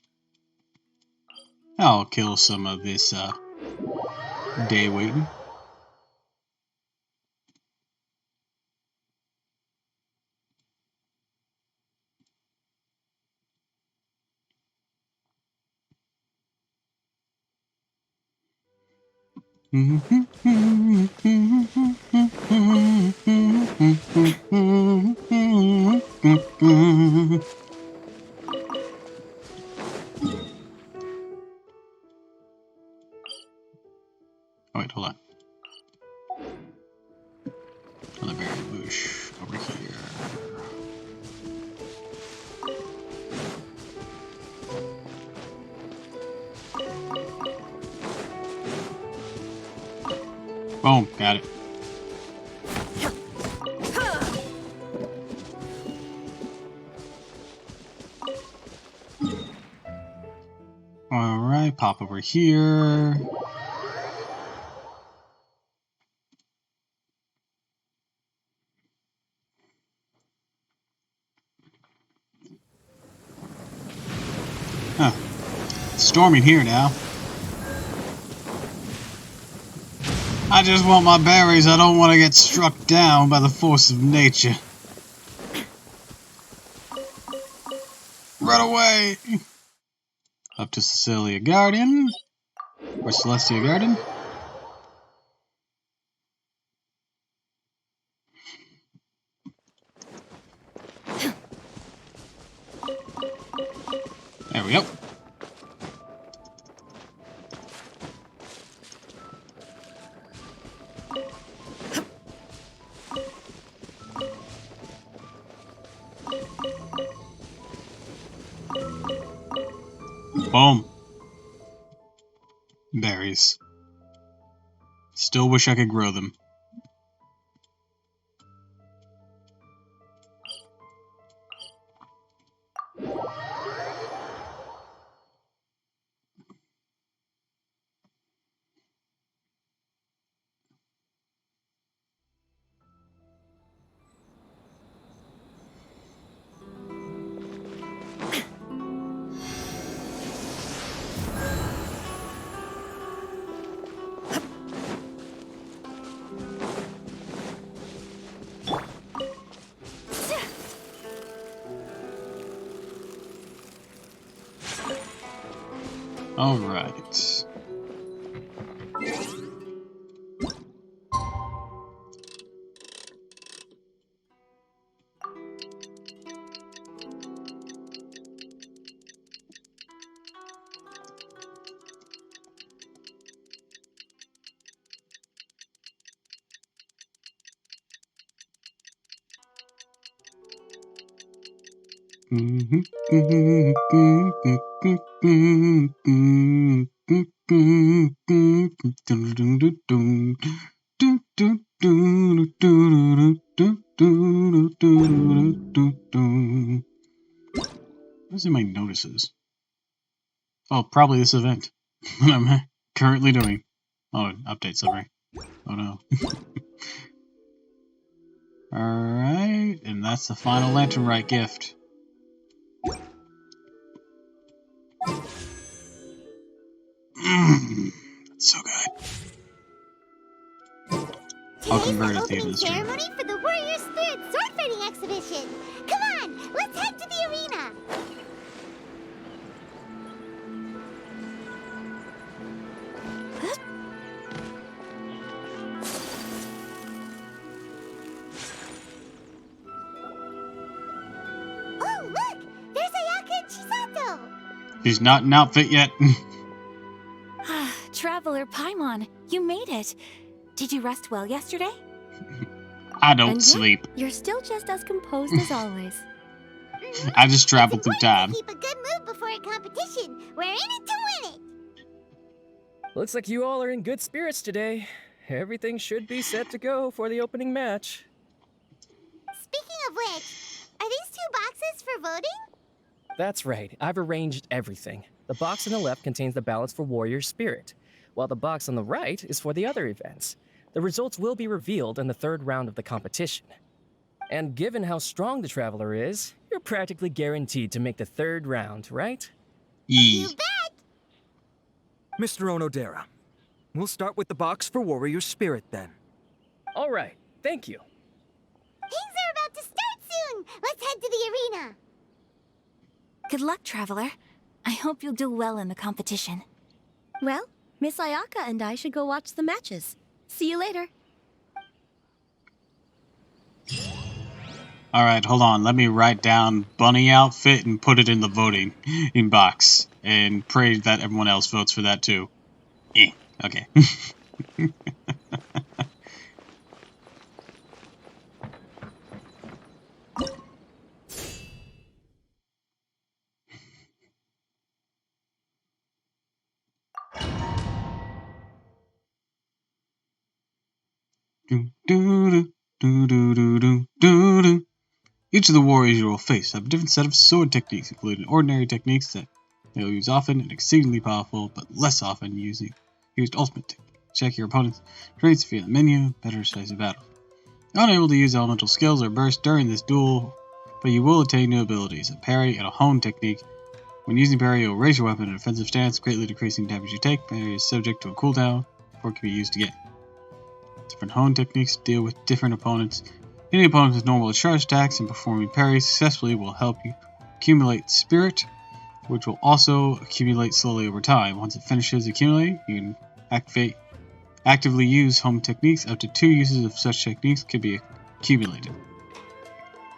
I'll kill some of this day waiting. Oh wait, hold on. Another berry bush over here. Boom, got it. Alright, pop over here. Huh. It's storming here now. I just want my berries. I don't want to get struck down by the force of nature. Run away! Up to Cecilia Garden. Or Celestia Garden. There we go. Boom. Berries. Still wish I could grow them. All right. What's in my notices? Oh, probably this event that I'm currently doing. Oh, update summary. Oh no. Alright, and that's the final Lantern Rite gift. That's so good. I'll Today's convert the at the end of opening the stream. ceremony for the Warrior Spirit sword fighting exhibition. Come on, let's head to the arena. Oh, look! There's Ayaka and Chisato! She's not in outfit yet. Traveler Paimon, you made it. Did you rest well yesterday? I don't And yet, sleep. You're still just as composed as always. I just traveled through time. Keep a good mood before a competition. We're in it to win it. Looks like you all are in good spirits today. Everything should be set to go for the opening match. Speaking of which, are these 2 boxes for voting? That's right, I've arranged everything. The box on the left contains the ballots for Warrior Spirit, while the box on the right is for the other events. The results will be revealed in the 3rd round of the competition. And given how strong the Traveler is, you're practically guaranteed to make the 3rd round, right? Yee. Bet! Mr. Onodera, we'll start with the box for Warrior Spirit then. All right, thank you. Things are about to start soon. Let's head to the arena. Good luck, Traveler. I hope you'll do well in the competition. Well, Miss Ayaka and I should go watch the matches. See you later. Alright, hold on. Let me write down bunny outfit and put it in the voting box. And pray that everyone else votes for that too. Okay. Each of the warriors you will face have a different set of sword techniques, including ordinary techniques that they will use often and exceedingly powerful, but less often used ultimate technique. Check your opponent's traits via the menu, better decisive battle. Unable to use elemental skills or burst during this duel, but you will attain new abilities, a parry and a hone technique. When using parry, you will raise your weapon in an offensive stance, greatly decreasing damage you take. Parry is subject to a cooldown before it can be used again. Different hone techniques deal with different opponents. Hitting opponents with normal charge attacks and performing parries successfully will help you accumulate spirit, which will also accumulate slowly over time. Once it finishes accumulating, you can actively use home techniques. Up to 2 uses of such techniques can be accumulated.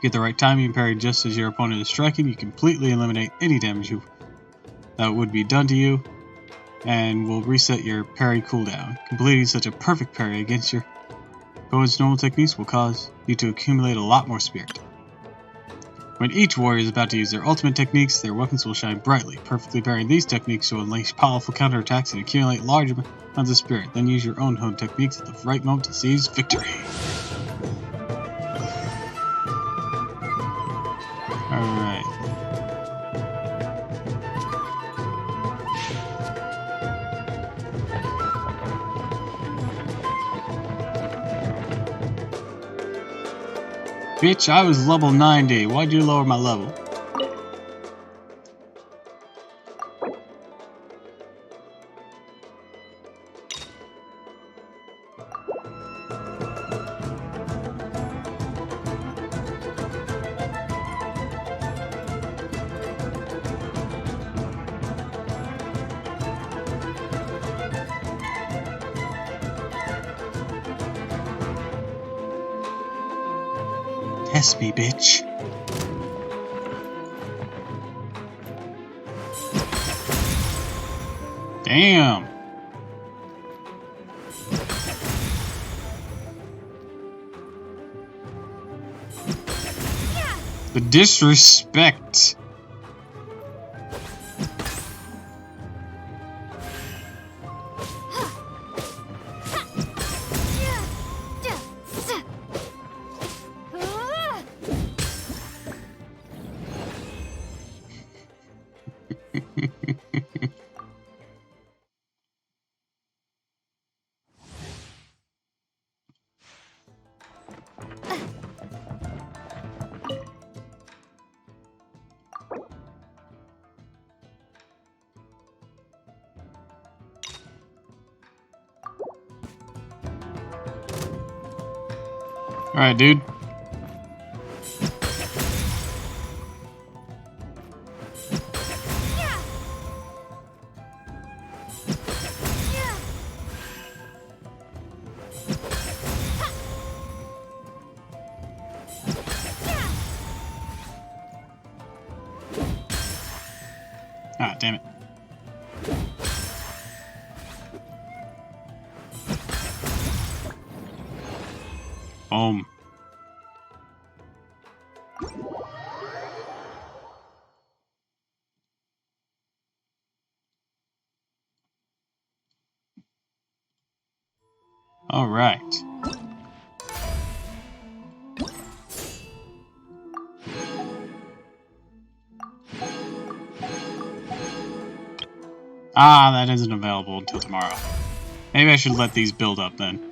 Get the right timing and parry just as your opponent is striking, you completely eliminate any damage that would be done to you, and will reset your parry cooldown. Completing such a perfect parry against your opponent's normal techniques will cause you to accumulate a lot more spirit. When each warrior is about to use their ultimate techniques, their weapons will shine brightly. Perfectly parrying these techniques will unleash powerful counterattacks and accumulate large amounts of spirit. Then use your own hone techniques at the right moment to seize victory. Alright. Bitch, I was level 90. Why'd you lower my level? Test me, bitch. Damn. The disrespect. Alright, dude. Ah, damn it. Boom. All right. Ah, that isn't available until tomorrow. Maybe I should let these build up then.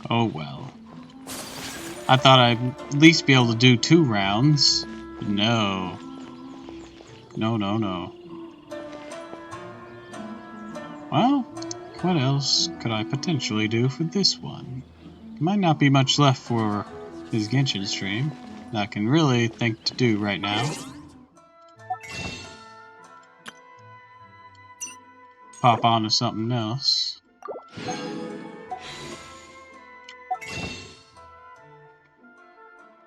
Oh well. I thought I'd at least be able to do 2 rounds. But no. No, no, no. Well, what else could I potentially do for this one? Might not be much left for this Genshin stream that I can really think to do right now. Pop on to something else.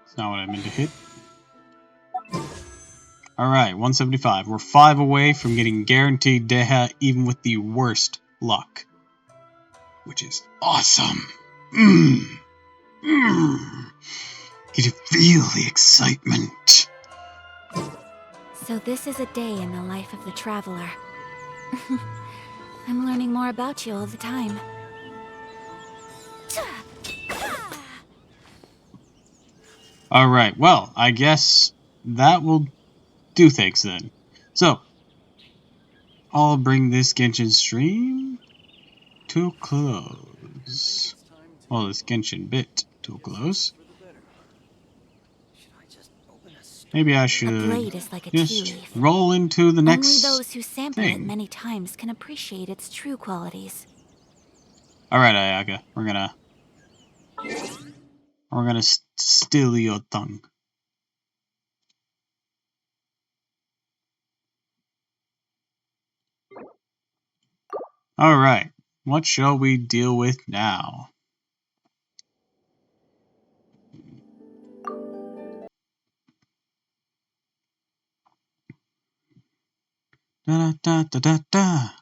That's not what I meant to hit. Alright, 175. We're 5 away from getting guaranteed Deha even with the worst luck. Which is awesome. Can you feel the excitement? So this is a day in the life of the traveler. I'm learning more about you all the time. Alright, well, I guess that will do things then. So, I'll bring this Genshin stream to a close. Well, this Genshin bit to a close. Maybe I A should blade is like a tea just leaf. roll into the next Only those who sample it thing. many times can appreciate its true qualities. Alright, Ayaga, we're gonna still your tongue. Alright, what shall we deal with now? Da da da da da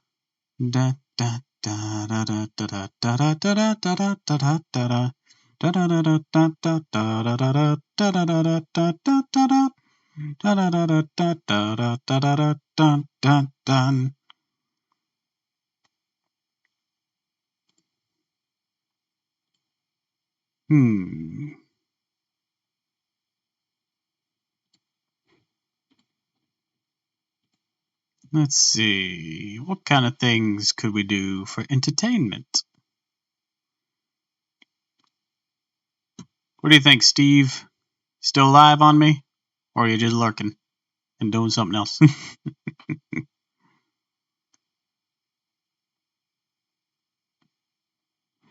da da da da da da da da da da da da da. Let's see. What kind of things could we do for entertainment? What do you think, Steve? Still alive on me? Or are you just lurking and doing something else?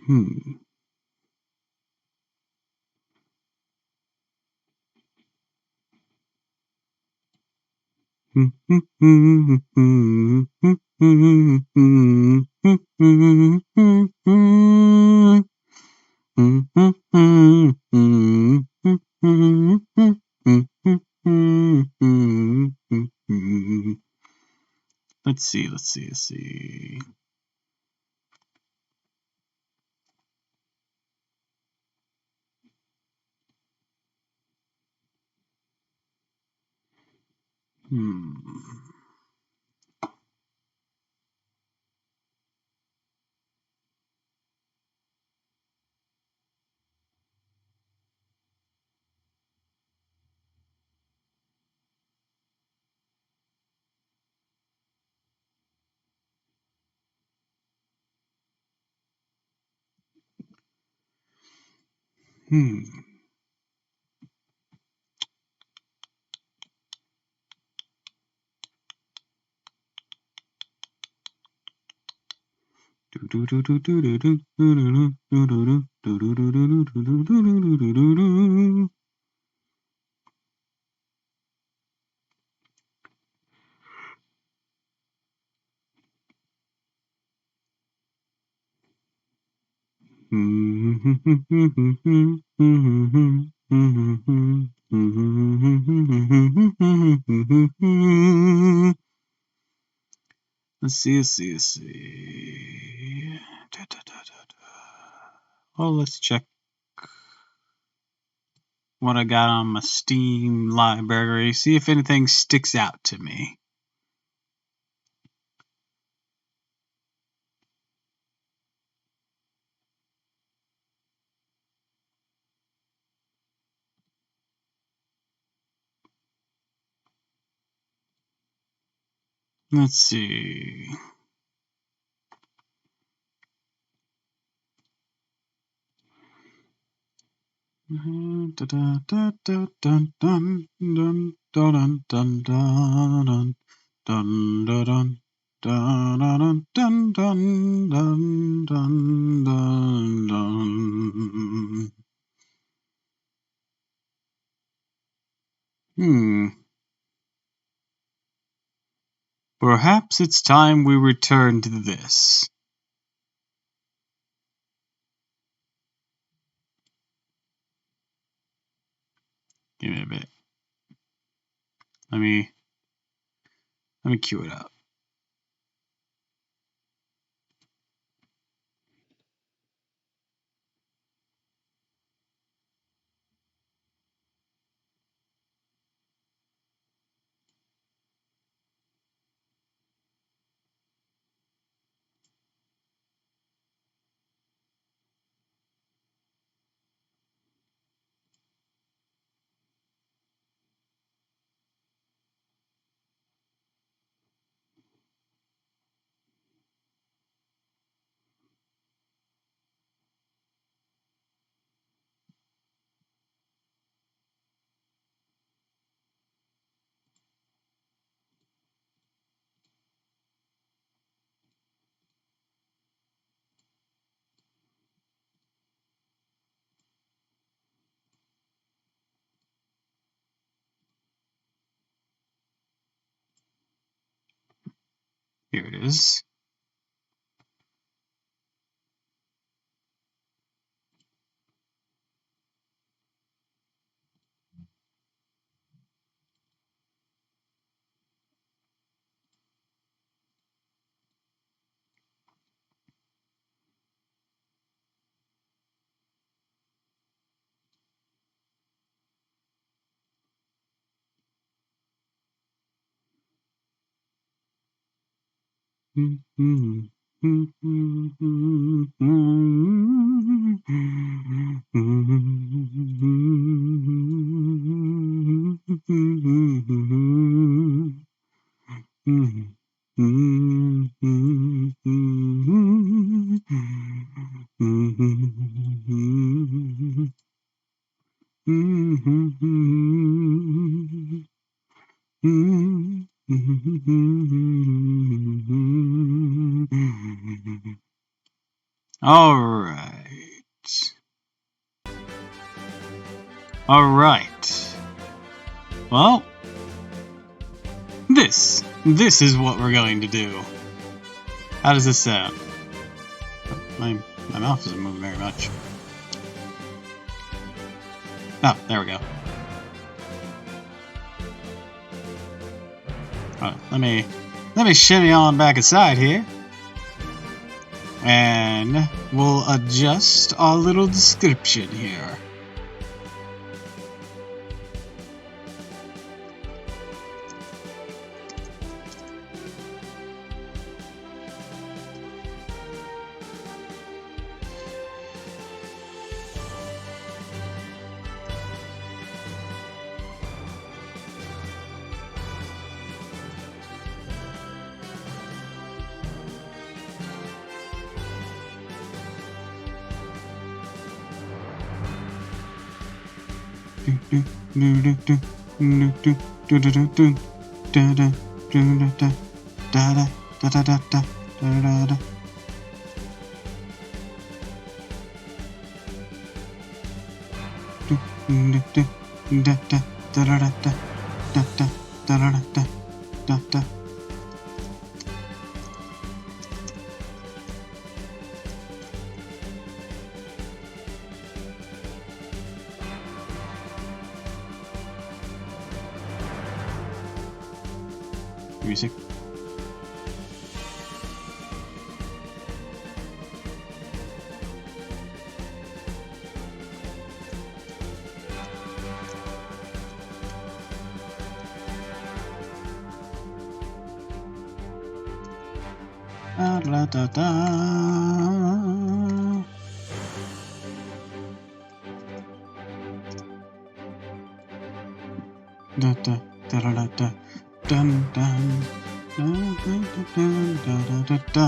Hmm. Let's see. Hmm. Hmm. Let's see. Well, let's check what I got on my Steam library. See if anything sticks out to me. Let's see. Perhaps it's time we return to this. Give me a bit. Let me cue it up. Here it is. All right. Well, this is what we're going to do. How does this sound? My mouth doesn't move very much. Oh, there we go. Alright, let me shimmy on back inside here. And we'll adjust our little description here. Music. Da, da, da, da. Da, da, da, da, da, da. Dun, dun. Da, da, da, da,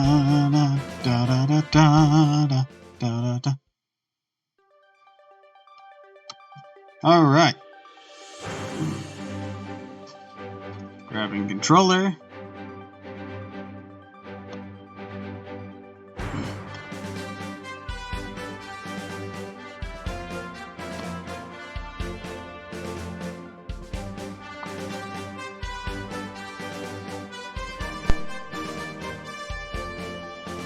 da, da, da, da, da. All right. Grabbing controller.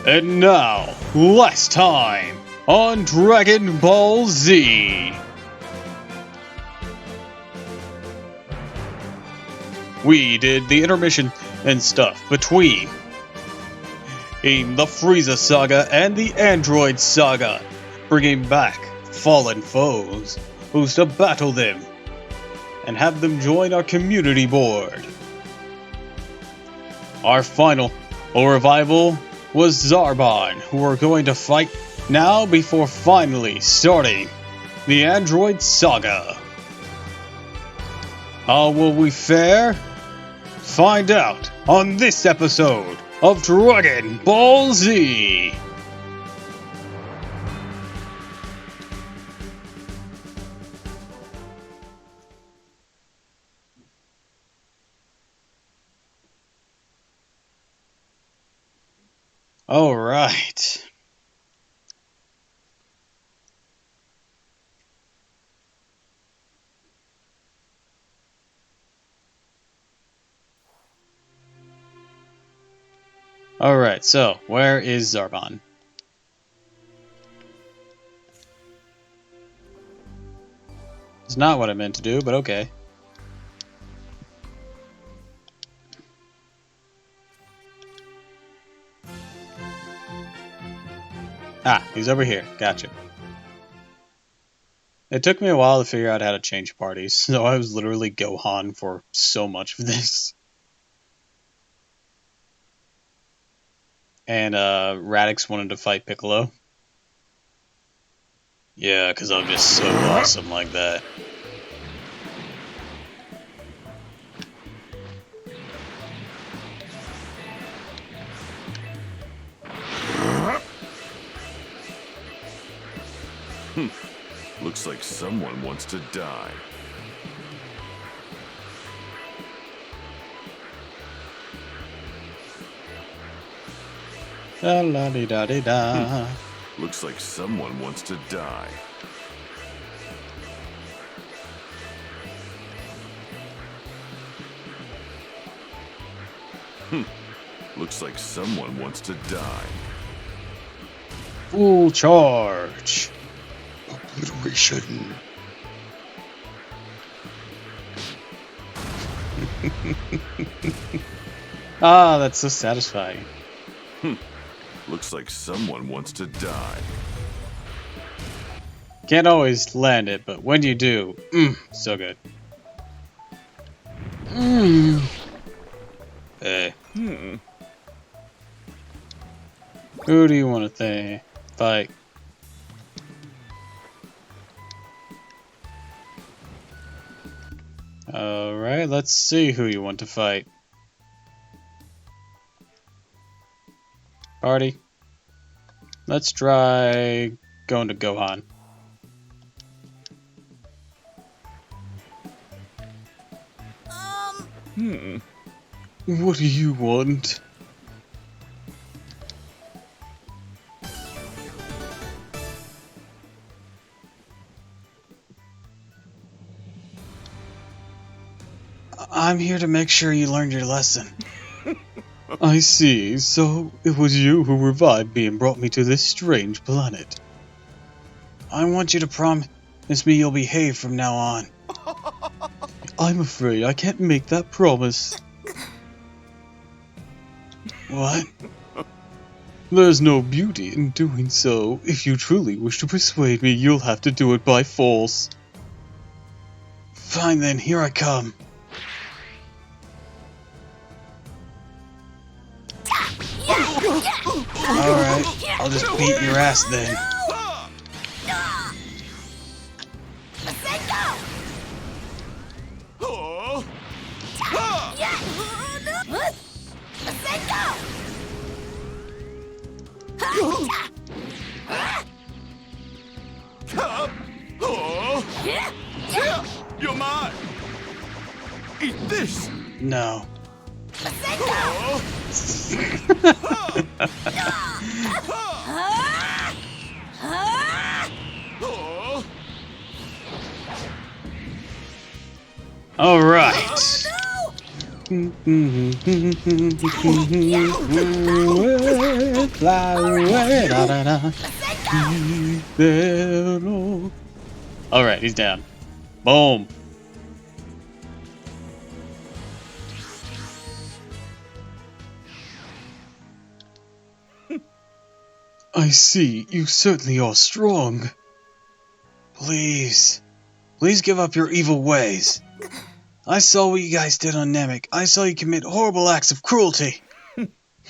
And now, last time on Dragon Ball Z. We did the intermission and stuff between the Frieza Saga and the Android Saga, bringing back fallen foes who's to battle them and have them join our community board. Our final revival was Zarbon, who are going to fight now before finally starting the Android Saga. How will we fare? Find out on this episode of Dragon Ball Z. All right. All right. So, where is Zarbon? It's not what I meant to do, but okay. Ah, he's over here. Gotcha. It took me a while to figure out how to change parties, so I was literally Gohan for so much of this. And Radix wanted to fight Piccolo. Yeah, because I'm just so awesome like that. Looks like someone wants to die. Da la di da di da. Looks like someone wants to die. Looks like someone wants to die. Full charge. Obliteration. Ah, that's so satisfying. Looks like someone wants to die. Can't always land it, but when you do, so good. Hey. Who do you want to fight? Alright, let's see who you want to fight. Party. Let's try going to Gohan. What do you want? I'm here to make sure you learned your lesson. I see, so it was you who revived me and brought me to this strange planet. I want you to promise me you'll behave from now on. I'm afraid I can't make that promise. What? There's no beauty in doing so. If you truly wish to persuade me, you'll have to do it by force. Fine then, here I come. Alright, I'll just beat your ass then. You're mine! Eat this! No. Alright. Alright, he's down. Boom. I see, you certainly are strong. Please give up your evil ways. I saw what you guys did on Namek. I saw you commit horrible acts of cruelty.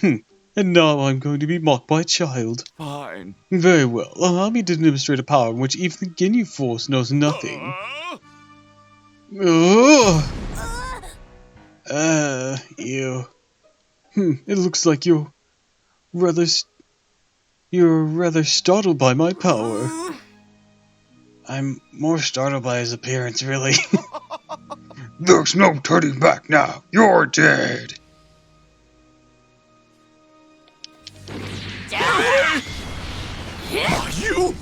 And now I'm going to be mocked by a child. Fine. Very well, allow me to demonstrate a power in which even the Ginyu Force knows nothing. You. It looks like you're rather startled by my power. I'm more startled by his appearance, really. There's no turning back now. You're dead. Are you?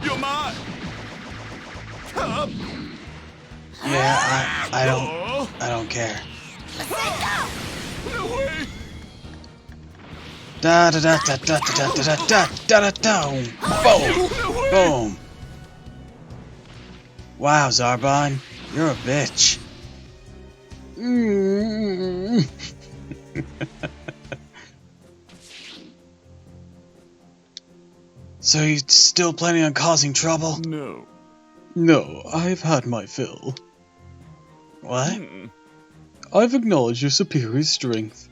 You're mine. Yeah, I don't care. No way. Da da da da da da da da da da da. Boom, boom. Wow, Zarbon, you're a bitch. So you still planning on causing trouble? No. No, I've had my fill. What? I've acknowledged your superior strength.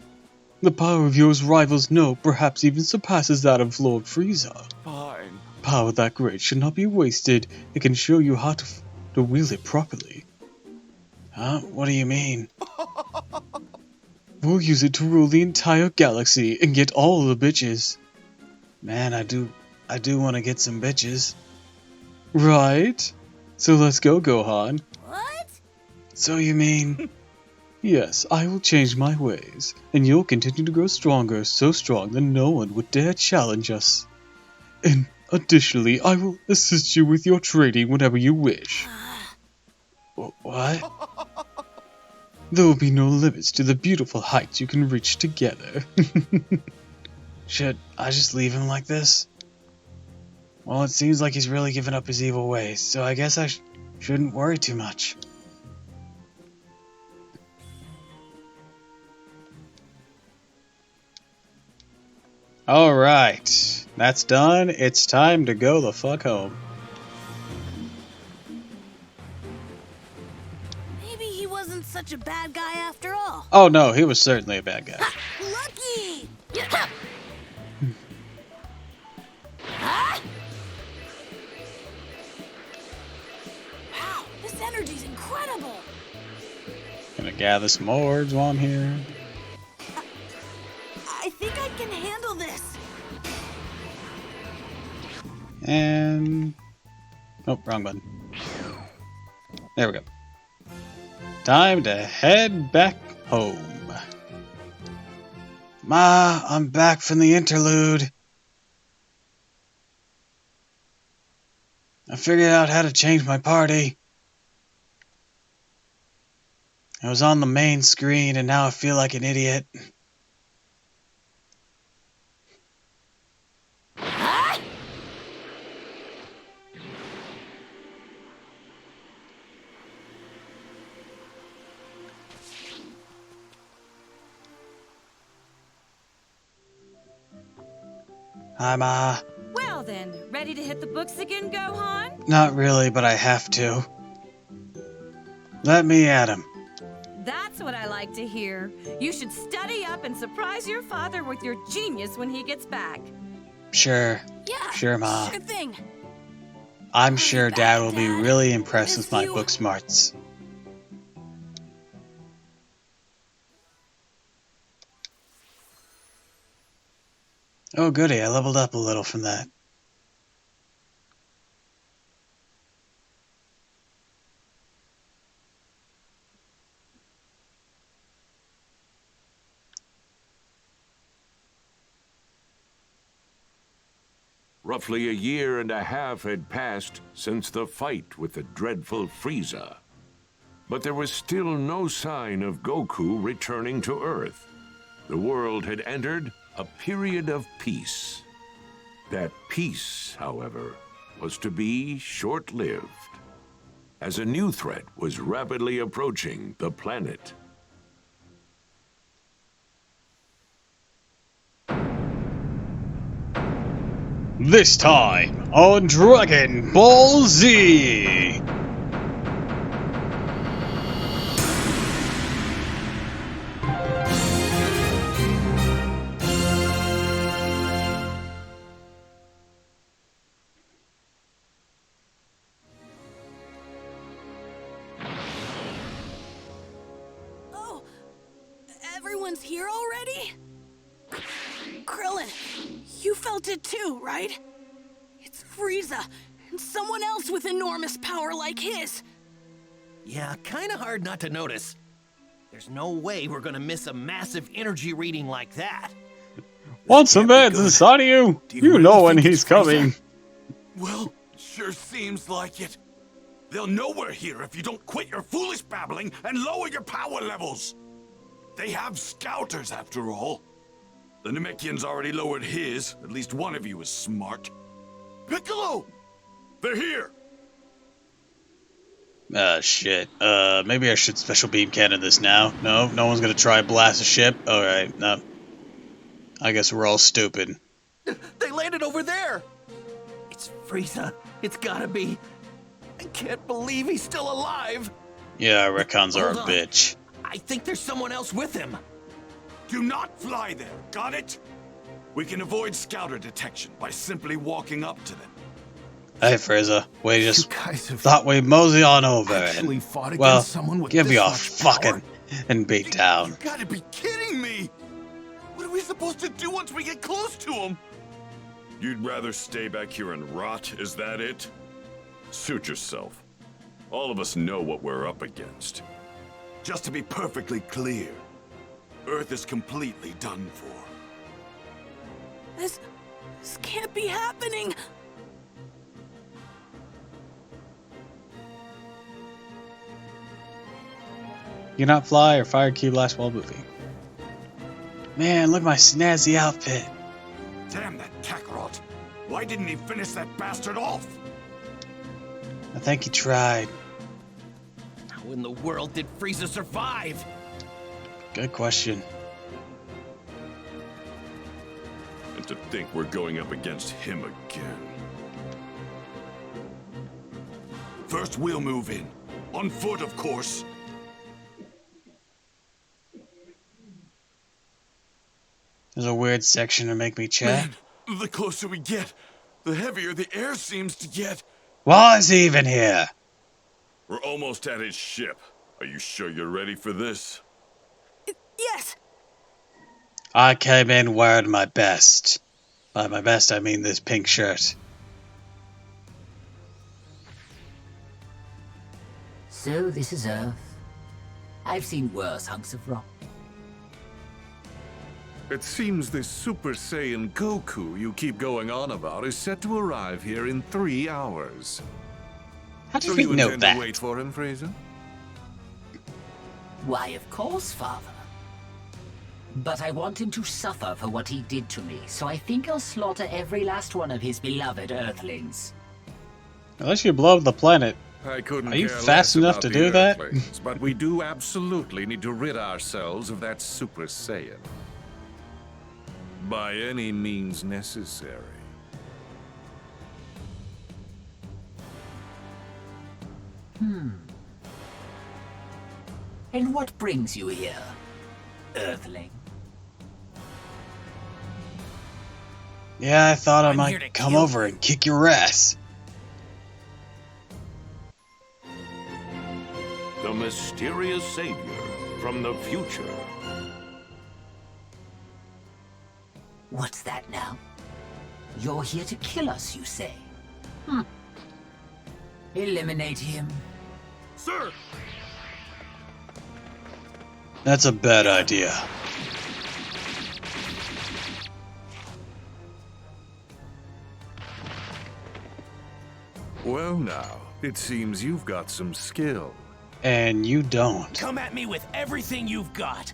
The power of yours rivals no, perhaps even surpasses that of Lord Frieza. Fine. Power that great should not be wasted. It can show you how to wield it properly. Huh? What do you mean? We'll use it to rule the entire galaxy and get all the bitches. Man, I do want to get some bitches. Right? So let's go, Gohan. What? So you mean... Yes, I will change my ways, and you'll continue to grow stronger, so strong that no one would dare challenge us. And additionally, I will assist you with your training whenever you wish. What? There will be no limits to the beautiful heights you can reach together. Should I just leave him like this? Well, it seems like he's really given up his evil ways, so I guess I shouldn't worry too much. Alright, that's done. It's time to go the fuck home. Maybe he wasn't such a bad guy after all. Oh no, he was certainly a bad guy. Lucky! Wow, this energy's incredible. Gonna gather some orbs while I'm here. I think I can handle this. And... oh, wrong button. There we go. Time to head back home. Ma, I'm back from the interlude. I figured out how to change my party. I was on the main screen and now I feel like an idiot. Hi, Ma. Well then, ready to hit the books again, Gohan? Not really, but I have to. Let me at him. That's what I like to hear. You should study up and surprise your father with your genius when he gets back. Sure. Yeah, Sure, Ma. sure thing. I'm sure Dad will be really impressed with my book smarts. Oh goody, I leveled up a little from that. Roughly a year and a half had passed since the fight with the dreadful Frieza. But there was still no sign of Goku returning to Earth. The world had entered a period of peace. That peace, however, was to be short-lived, as a new threat was rapidly approaching the planet. This time on Dragon Ball Z! Oh, everyone's here already? Krillin, you felt it too, right? It's Frieza, and someone else with enormous power like his. Yeah, kinda hard not to notice. There's no way we're gonna miss a massive energy reading like that. Want some meds inside of you? You know when he's coming. Well, sure seems like it. They'll know we're here if you don't quit your foolish babbling and lower your power levels. They have scouters, after all. The Namekian's already lowered his. At least one of you is smart. Piccolo! They're here! Shit. Maybe I should special beam cannon this now. No, no one's gonna try blast a ship? Alright, no. I guess we're all stupid. They landed over there! It's Frieza. It's gotta be. I can't believe he's still alive! Yeah, retcons are a Hold on. bitch. I think there's someone else with him. Do not fly there, got it? We can avoid scouter detection by simply walking up to them. Hey, Frieza. We You just guys have thought we'd mosey on over actually and, fought against well, someone with give this you a much fucking and beat down. You gotta be kidding me! What are we supposed to do once we get close to him? You'd rather stay back here and rot, is that it? Suit yourself. All of us know what we're up against. Just to be perfectly clear, Earth is completely done for. This can't be happening. You not fly or fire Q last while moving. Man, look at my snazzy outfit. Damn that Kakarot! Why didn't he finish that bastard off? I think he tried. How in the world did Frieza survive? Good question. And to think we're going up against him again. First we'll move in. On foot, of course. There's a weird section to make me chat. Man, the closer we get, the heavier the air seems to get. Why is he even here? We're almost at his ship. Are you sure you're ready for this? Yes. I came in wearing my best. By my best, I mean this pink shirt. So this is Earth. I've seen worse hunks of rock. It seems this Super Saiyan Goku you keep going on about is set to arrive here in 3 hours. How did So he you know intend that? to wait for him, Frieza? Why, of course, Father. But I want him to suffer for what he did to me, so I think I'll slaughter every last one of his beloved Earthlings. Unless you blow up the planet. I couldn't Are you care fast less enough about to the do that? Earthlings, but we do absolutely need to rid ourselves of that Super Saiyan. By any means necessary. And what brings you here, Earthling? Yeah, I thought I I'm here to might come kill over and kick your ass. The mysterious savior from the future. What's that now? You're here to kill us, you say? Eliminate him. Sir! That's a bad idea. Well now, it seems you've got some skill. And you don't. Come at me with everything you've got.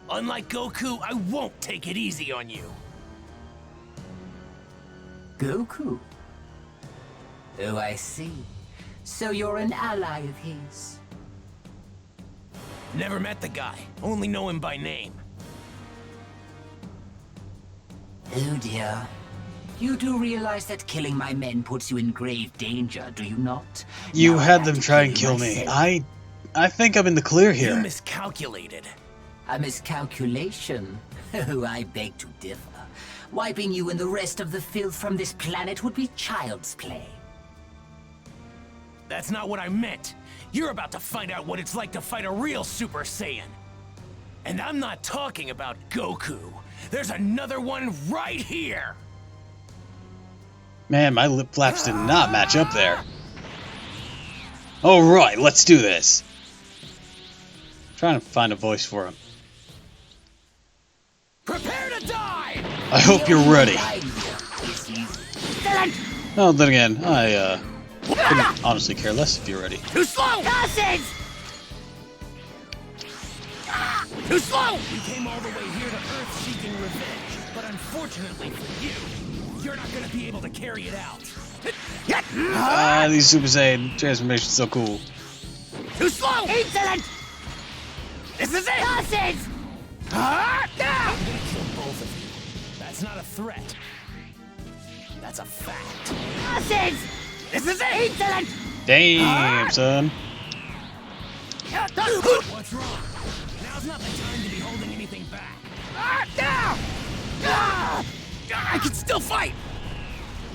Unlike Goku, I won't take it easy on you. Goku? Oh, I see. So you're an ally of his. Never met the guy, only know him by name. Oh dear. You do realize that killing my men puts you in grave danger, do you not? You Now I had have them to try and kill you me. myself. I think I'm in the clear You here. miscalculated. A miscalculation? Oh, I beg to differ. Wiping you and the rest of the filth from this planet would be child's play. That's not what I meant. You're about to find out what it's like to fight a real Super Saiyan. And I'm not talking about Goku. There's another one right here. Man, my lip flaps did not match up there. Alright, let's do this. I'm trying to find a voice for him. Prepare to die! I hope you're ready. Oh, then again, I couldn't honestly care less if you're ready. Too slow! Nonsense! Too slow! We came all the way here to Earth seeking revenge, but unfortunately for you, you're not gonna be able to carry it out. Ah, these Super Saiyan transformations so cool. Too slow! Insolent! This is it! Nonsense! I'm gonna kill both of you. That's not a threat. That's a fact. Nonsense! This is it! Insolent! Damn, son. What's wrong? Now's not the time to be holding anything back. I can still fight!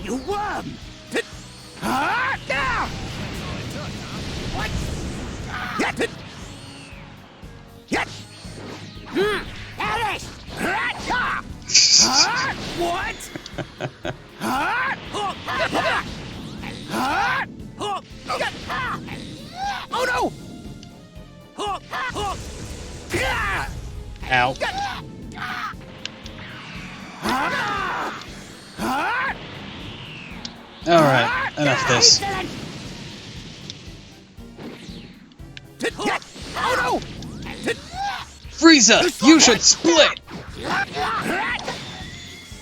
You worm! That's all it took, huh? What? Perish! What? Oh no! Ow. Alright, enough of this. Oh Frieza, you should split!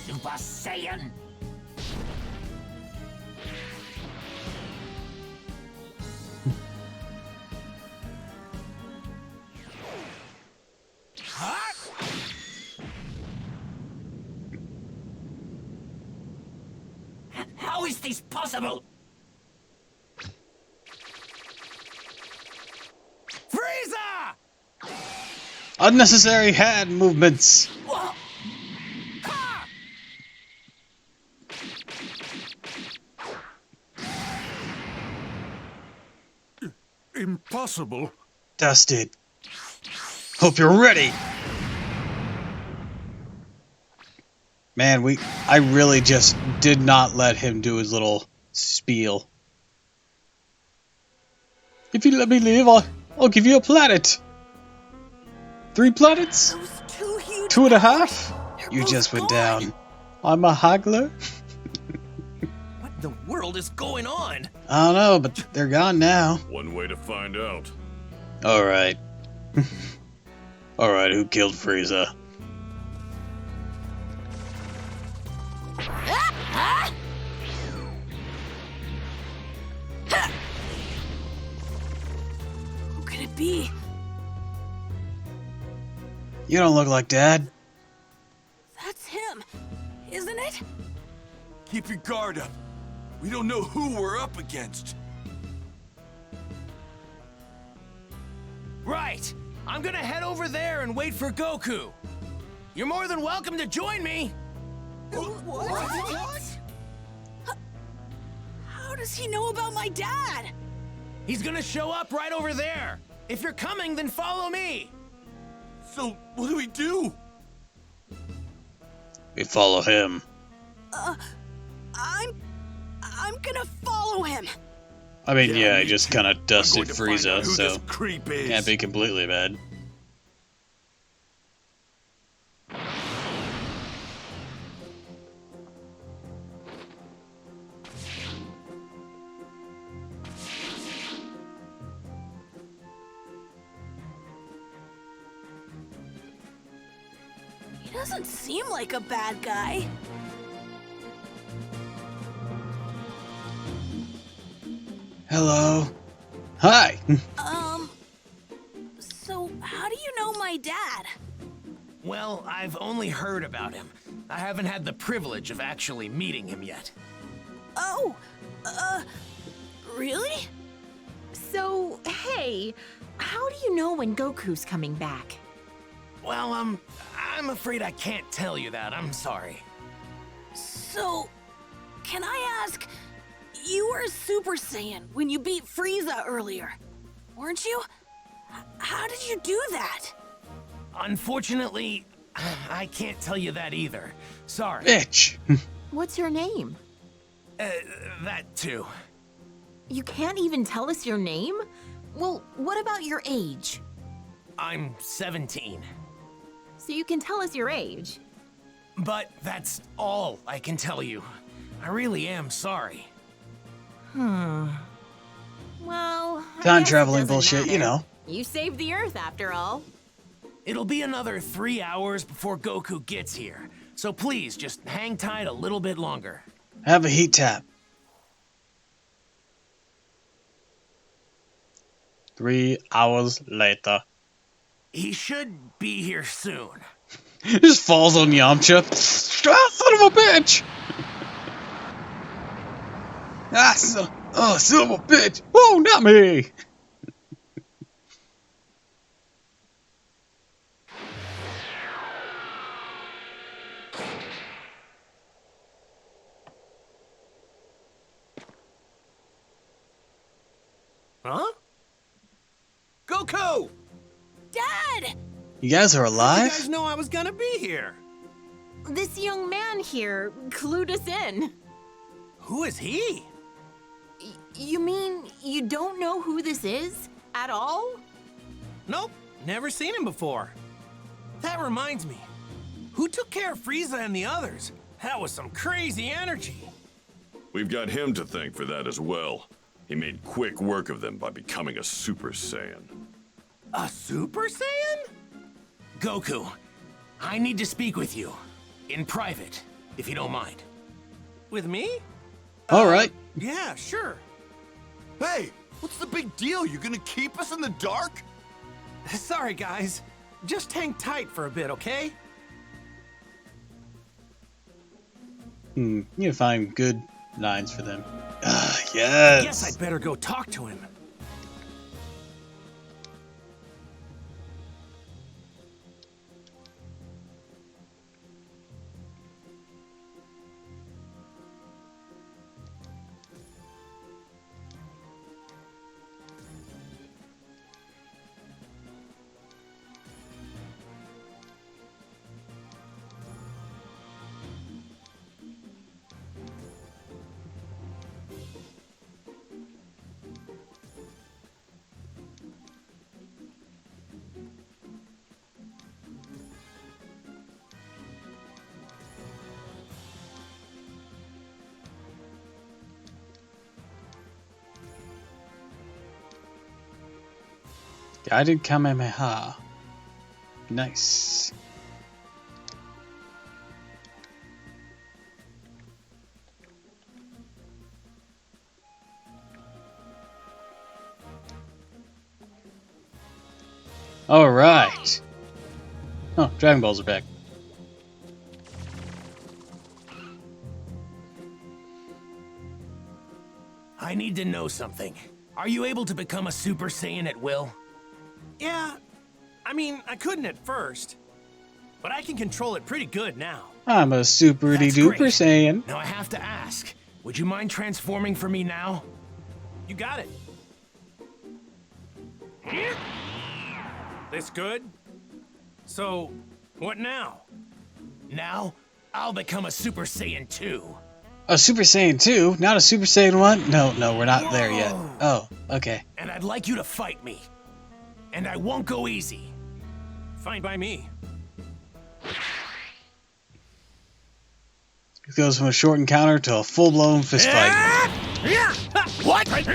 Super Saiyan. How is this possible? Frieza! Unnecessary hand movements. Impossible. Dusted. Hope you're ready. Man, I really just did not let him do his little spiel. If you let me live, I'll give you a planet. 3 planets? 2.5? You just went down. I'm a haggler. What in the world is going on? I don't know, but they're gone now. One way to find out. Alright. Alright, who killed Frieza? Who could it be? You don't look like Dad. That's him, isn't it? Keep your guard up. We don't know who we're up against. Right! I'm gonna head over there and wait for Goku. You're more than welcome to join me. What? How does he know about my dad? He's gonna show up right over there. If you're coming, then follow me. So, what do we do? We follow him. I'm gonna follow him. I mean, yeah, he just kind of dusted Frieza, who so this creep is. can't be completely bad. He doesn't seem like a bad guy. Hello. Hi. So how do you know my dad? Well, I've only heard about him. I haven't had the privilege of actually meeting him yet. Oh, really? So, hey, how do you know when Goku's coming back? Well, I'm afraid I can't tell you that. I'm sorry. So, can I ask, you were a Super Saiyan when you beat Frieza earlier, weren't you? How did you do that? Unfortunately, I can't tell you that either. Sorry. Bitch. What's your name? That too. You can't even tell us your name? Well, what about your age? I'm 17. So you can tell us your age. But that's all I can tell you. I really am sorry. Well, I Time guess it traveling doesn't bullshit, matter. you know. You saved the Earth after all. It'll be another 3 hours before Goku gets here. So please, just hang tight a little bit longer. Have a heat tap. 3 hours later. He should be here soon. Just falls on Yamcha. Ah, son of a bitch! Son of a bitch! Whoa, not me! Huh? Goku! Dad! You guys are How'd alive? you guys know I was gonna be here? This young man here clued us in. Who is he? You mean you don't know who this is? At all? Nope, never seen him before. That reminds me. Who took care of Frieza and the others? That was some crazy energy. We've got him to thank for that as well. He made quick work of them by becoming a Super Saiyan. A Super Saiyan? Goku, I need to speak with you. In private, if you don't mind. With me? Alright. Yeah, sure. Hey, what's the big deal? You gonna keep us in the dark? Sorry, guys. Just hang tight for a bit, okay? You need to find good lines for them. Yes! I guess I'd better go talk to him. Guided Kamehameha. Nice. Alright. Oh, Dragon Balls are back. I need to know something. Are you able to become a Super Saiyan at will? Yeah, I mean, I couldn't at first, but I can control it pretty good now. I'm a super-duper Saiyan. Now I have to ask, would you mind transforming for me now? You got it. This good? So, what now? Now, I'll become a Super Saiyan 2. A Super Saiyan 2? Not a Super Saiyan 1? No, we're not there yet. Oh, okay. And I'd like you to fight me. And I won't go easy. Fine by me. It goes from a short encounter to a full-blown fistfight. What? What?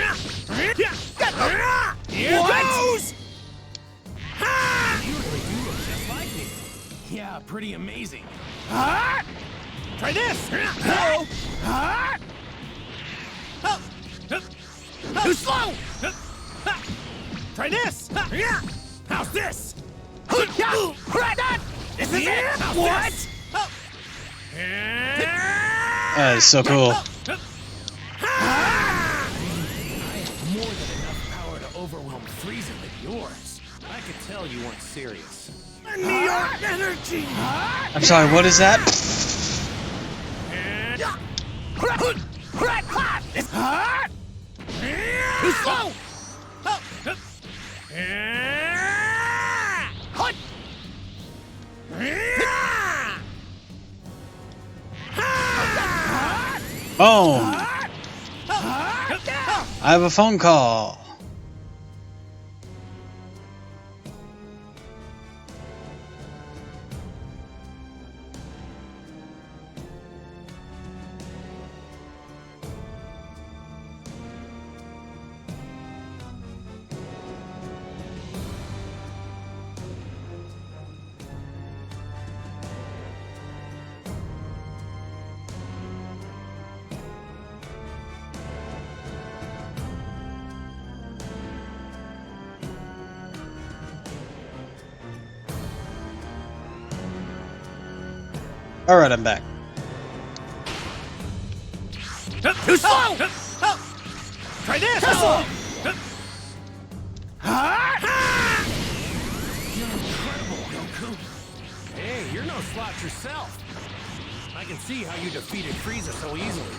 Usually you look just like me. Yeah, pretty amazing. Try this! Too slow! Try this! How's this? This is it! How's What? this? That is so cool. I have more than enough power to overwhelm Frieza with yours. I could tell you weren't serious. Your energy! I'm sorry, what is that? Too slow! Boom! I have a phone call. Alright, I'm back. Too slow! Try this! You're incredible, Goku. Hey, you're no slouch yourself. I can see how you defeated Frieza so easily.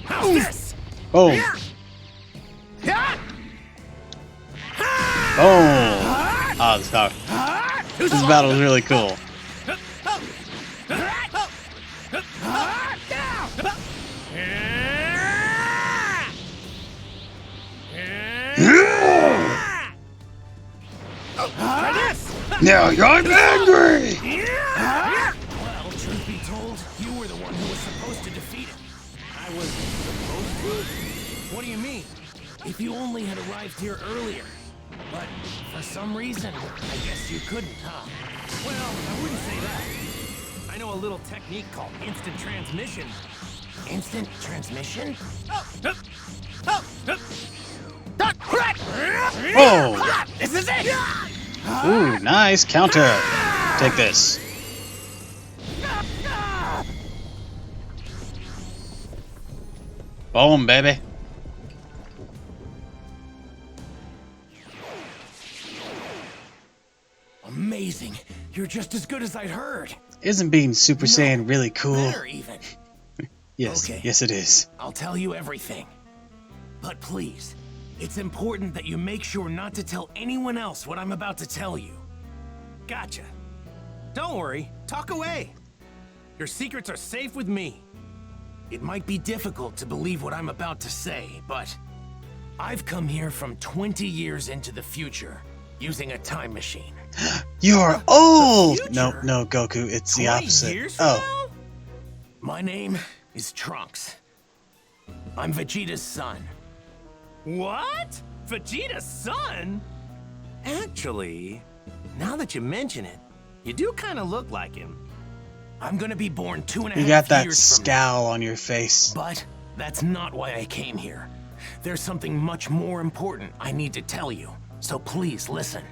How's this? Boom. Boom. Ah, this battle is really cool. Now I'm angry! Well, truth be told, you were the one who was supposed to defeat him. I was supposed to? What do you mean? If you only had arrived here earlier. But for some reason, I guess you couldn't, huh? Well, I wouldn't say that. I know a little technique called instant transmission. Instant transmission? Whoa! This is it! Ooh, nice counter. Take this. Boom, baby. Amazing. You're just as good as I'd heard. Isn't being Super Saiyan really cool? Better even. Yes, Okay. yes it is. I'll tell you everything. But please, it's important that you make sure not to tell anyone else what I'm about to tell you. Gotcha. Don't worry. Talk away. Your secrets are safe with me. It might be difficult to believe what I'm about to say, but I've come here from 20 years into the future using a time machine. You're old! No, Goku, it's the 20 opposite. years from Oh. My name is Trunks. I'm Vegeta's son. What? Vegeta's son? Actually, now that you mention it, you do kind of look like him. I'm gonna be born 2.5 years from now. You got that scowl on your face. But that's not why I came here. There's something much more important I need to tell you, so please listen.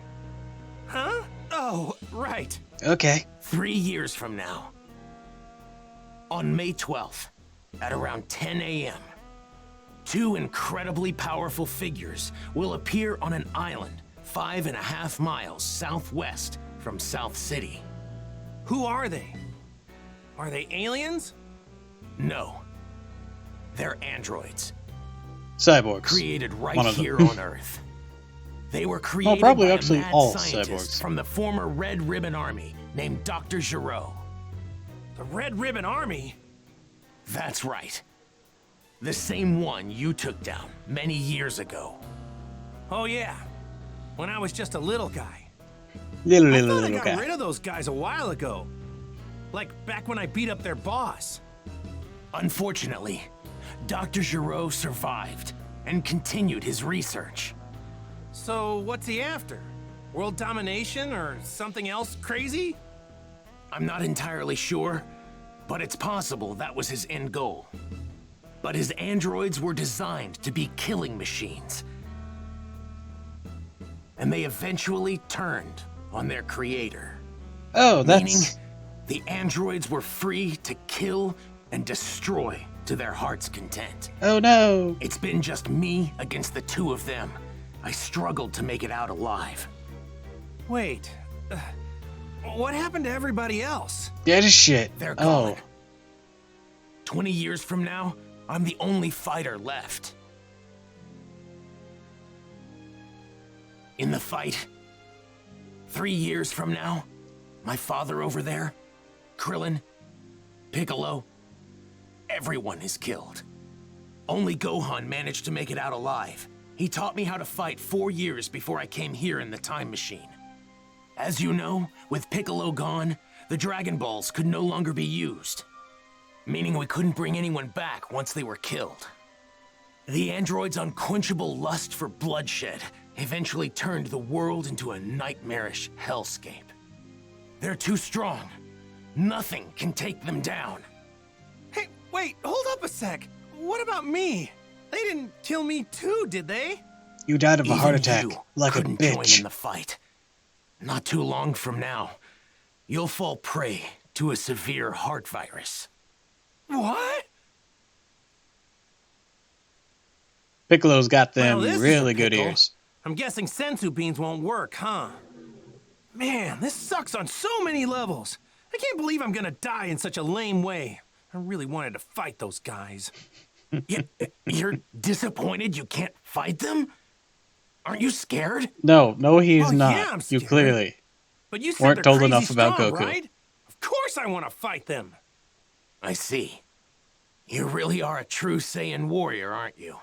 Huh? Oh, right. Okay. 3 years from now, on May 12th, at around 10 a.m., 2 incredibly powerful figures will appear on an island 5.5 miles southwest from South City. Who are they? Are they aliens? No. They're androids. Cyborgs. Created right here on Earth. They were created probably by actually a mad all scientist cyborgs. from the former Red Ribbon Army named Dr. Giraud. The Red Ribbon Army? That's right. The same one you took down many years ago. Oh yeah, when I was just a little guy. Little I got guy. rid of those guys a while ago. Like back when I beat up their boss. Unfortunately, Dr. Giraud survived and continued his research. So what's he after? World domination or something else crazy? I'm not entirely sure, but it's possible that was his end goal. But his androids were designed to be killing machines. And they eventually turned on their creator. Oh, that's... Meaning, the androids were free to kill and destroy to their heart's content. Oh no! It's been just me against the 2 of them. I struggled to make it out alive. Wait, what happened to everybody else? Dead as shit. They're gone. 20 years from now, I'm the only fighter left. In the fight, 3 years from now, my father over there, Krillin, Piccolo, everyone is killed. Only Gohan managed to make it out alive. He taught me how to fight 4 years before I came here in the time machine. As you know, with Piccolo gone, the Dragon Balls could no longer be used, meaning we couldn't bring anyone back once they were killed. The android's unquenchable lust for bloodshed eventually turned the world into a nightmarish hellscape. They're too strong. Nothing can take them down. Hey, wait, hold up a sec. What about me? They didn't kill me too, did they? You died of a heart Even attack, you like a couldn't join bitch. in the fight. Not too long from now, you'll fall prey to a severe heart virus. What? Piccolo's got them Well, this is a really good pickle. ears. I'm guessing sensu beans won't work, huh? Man, this sucks on so many levels. I can't believe I'm gonna die in such a lame way. I really wanted to fight those guys. You're disappointed you can't fight them? Aren't you scared? No, he's Oh, not. yeah, I'm You scared. clearly But you said weren't they're told crazy enough about strong, Goku. right? Of course I want to fight them. I see. You really are a true Saiyan warrior, aren't you?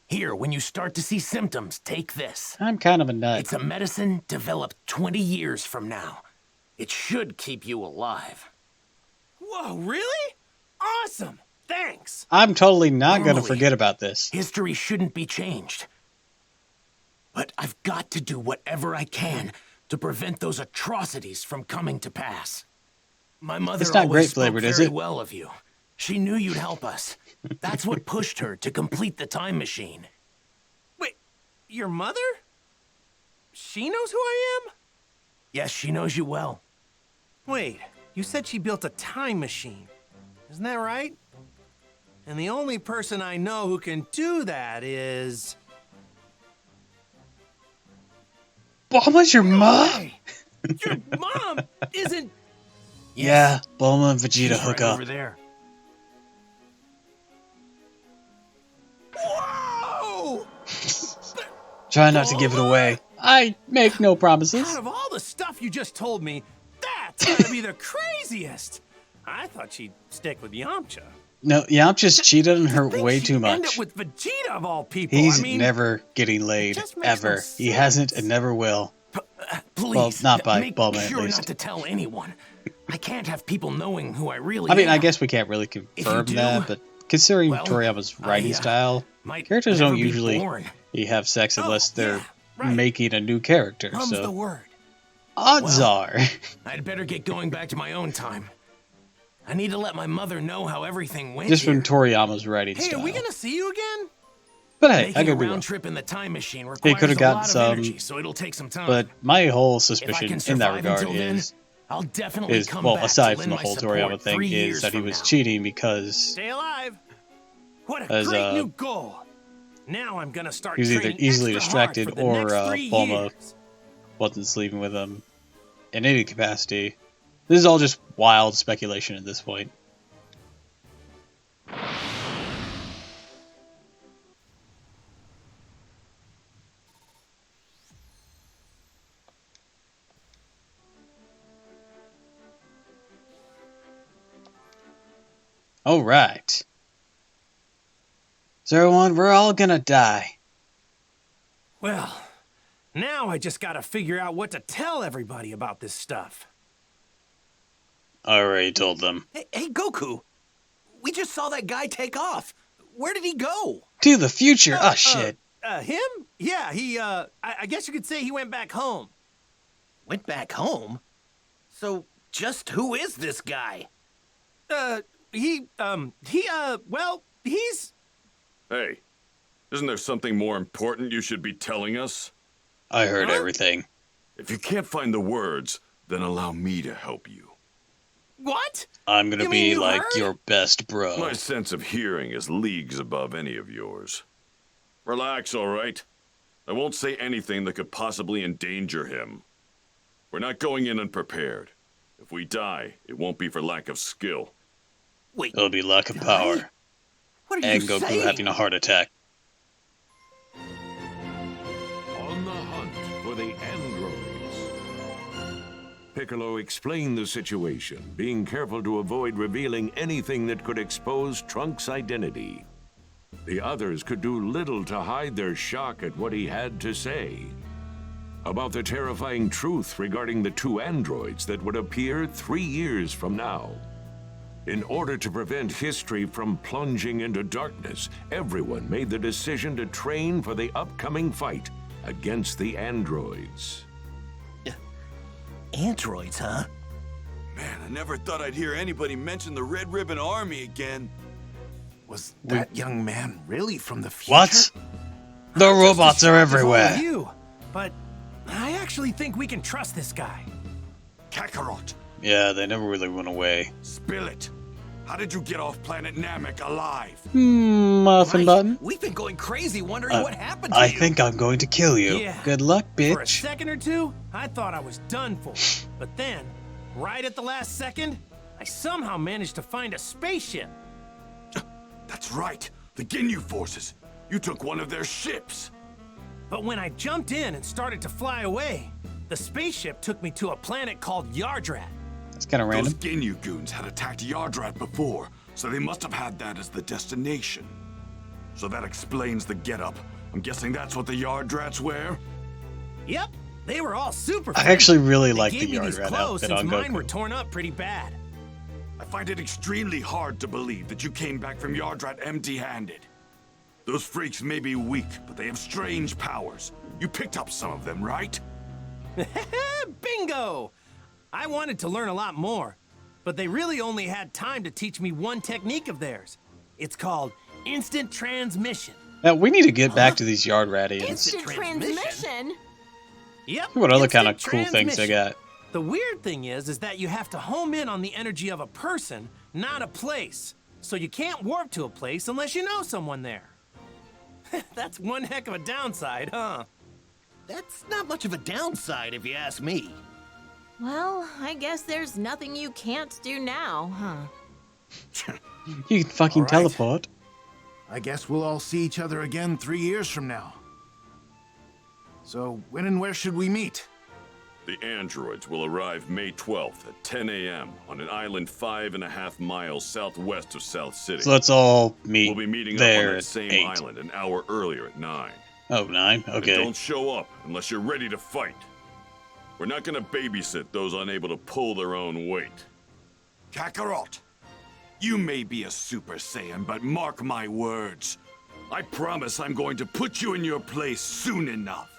Here, when you start to see symptoms, take this. I'm kind of a nut. It's a medicine developed 20 years from now. It should keep you alive. Whoa, really? Awesome. Thanks. I'm totally not going to Normally, forget about this. History shouldn't be changed. But I've got to do whatever I can to prevent those atrocities from coming to pass. My mother It's not always grape spoke flavored, is very it? well of you. She knew you'd help us. That's what pushed her to complete the time machine. Wait, your mother? She knows who I am? Yes, she knows you well. Wait, you said she built a time machine. Isn't that right? And the only person I know who can do that is... Bulma's your mom? Your mom isn't... Yeah, Bulma and Vegeta She's hook right up. over there. Whoa! Try not to give it away. I make no promises. Out of all the stuff you just told me, that's gotta be the craziest. I thought she'd stick with Yamcha. No, Yamcha's cheated on her way too End up much. with Vegeta of all people. He's I mean, never getting laid, just makes no ever. He hasn't and never will. Please, Well, not by make Bulma, at sure least. not to tell anyone. I can't have people knowing who I really I mean, am. I guess we can't really confirm do, that, but considering Well, Toriyama's writing I, style, might characters never don't be usually born. have sex unless they're yeah, right. making a new character. Mum's the So word. odds Well, are, I'd better get going back to my own time. I need to let my mother know how everything went just here. from Toriyama's writing Hey, style. are we gonna see you again? But hey, I Making a could be round wrong. trip in the time machine He requires could have a gotten lot of some, energy, so it'll take some time. but my whole If I suspicion can in survive that regard until then, is I'll definitely come back aside to from the lend whole my Toriyama support thing, 3 is years that he from was now. cheating because Stay alive. What a As, great new goal. Now I'm gonna start he was either training easily extra hard distracted for the or next 3 Bulma years. wasn't sleeping with him in any capacity. This is all just wild speculation at this point. Alright. So everyone, we're all gonna die. Well, now I just gotta figure out what to tell everybody about this stuff. I already told them. Hey, Goku. We just saw that guy take off. Where did he go? To the future? Oh, shit. Him? Yeah, I guess you could say he went back home. Went back home? So, just who is this guy? Well, he's... Hey, isn't there something more important you should be telling us? I heard everything. If you can't find the words, then allow me to help you. What? I'm gonna be like your best bro. My sense of hearing is leagues above any of yours. Relax, all right? I won't say anything that could possibly endanger him. We're not going in unprepared. If we die, it won't be for lack of skill. Wait, it'll be lack of power. What are and you Goku saying? having a heart attack. On the hunt for the androids. Piccolo explained the situation, being careful to avoid revealing anything that could expose Trunks' identity. The others could do little to hide their shock at what he had to say about the terrifying truth regarding the 2 androids that would appear 3 years from now. In order to prevent history from plunging into darkness, everyone made the decision to train for the upcoming fight against the androids. Androids, huh? Man, I never thought I'd hear anybody mention the Red Ribbon Army again. Was that young man really from the future? What? The robots are everywhere. You, but I actually think we can trust this guy. Kakarot, Yeah, they never really went away. spill it. How did you get off planet Namek alive? Muffin button? We've been going crazy wondering what happened to I you. think I'm going to kill you. Yeah. Good luck, For a bitch. second or two, I thought I was done for. But then, right at the last second, I somehow managed to find a spaceship. That's right, the Ginyu forces. You took one of their ships. But when I jumped in and started to fly away, the spaceship took me to a planet called Yardrat. That's kind of random. Those Ginyu goons had attacked Yardrat before, so they must have had that as the destination. So that explains the getup. I'm guessing that's what the Yardrats wear? Yep, they were all super I friendly. actually really They like the gave me these Yardrat clothes outfit since on mine Goku. were torn up pretty bad. I find it extremely hard to believe that you came back from Yardrat empty-handed. Those freaks may be weak, but they have strange powers. You picked up some of them, right? Bingo! I wanted to learn a lot more, but they really only had time to teach me one technique of theirs. It's called instant transmission. Now, we need to get back to these Yardratians. Instant transmission? Yep. What other kind of instant cool things they transmission. got? The weird thing is that you have to home in on the energy of a person, not a place. So you can't warp to a place unless you know someone there. That's one heck of a downside, huh? That's not much of a downside if you ask me. Well, I guess there's nothing you can't do now, huh? You can fucking teleport. I guess we'll all see each other again 3 years from now. So, when and where should we meet? The androids will arrive May 12th at 10 a.m. on an island 5.5 miles southwest of South City. So let's all meet We'll be meeting there up on that at same 8. island an hour earlier at 9. Oh, 9? And Okay. don't show up unless you're ready to fight. We're not gonna babysit those unable to pull their own weight. Kakarot, You may be a Super Saiyan, but mark my words. I promise I'm going to put you in your place soon enough.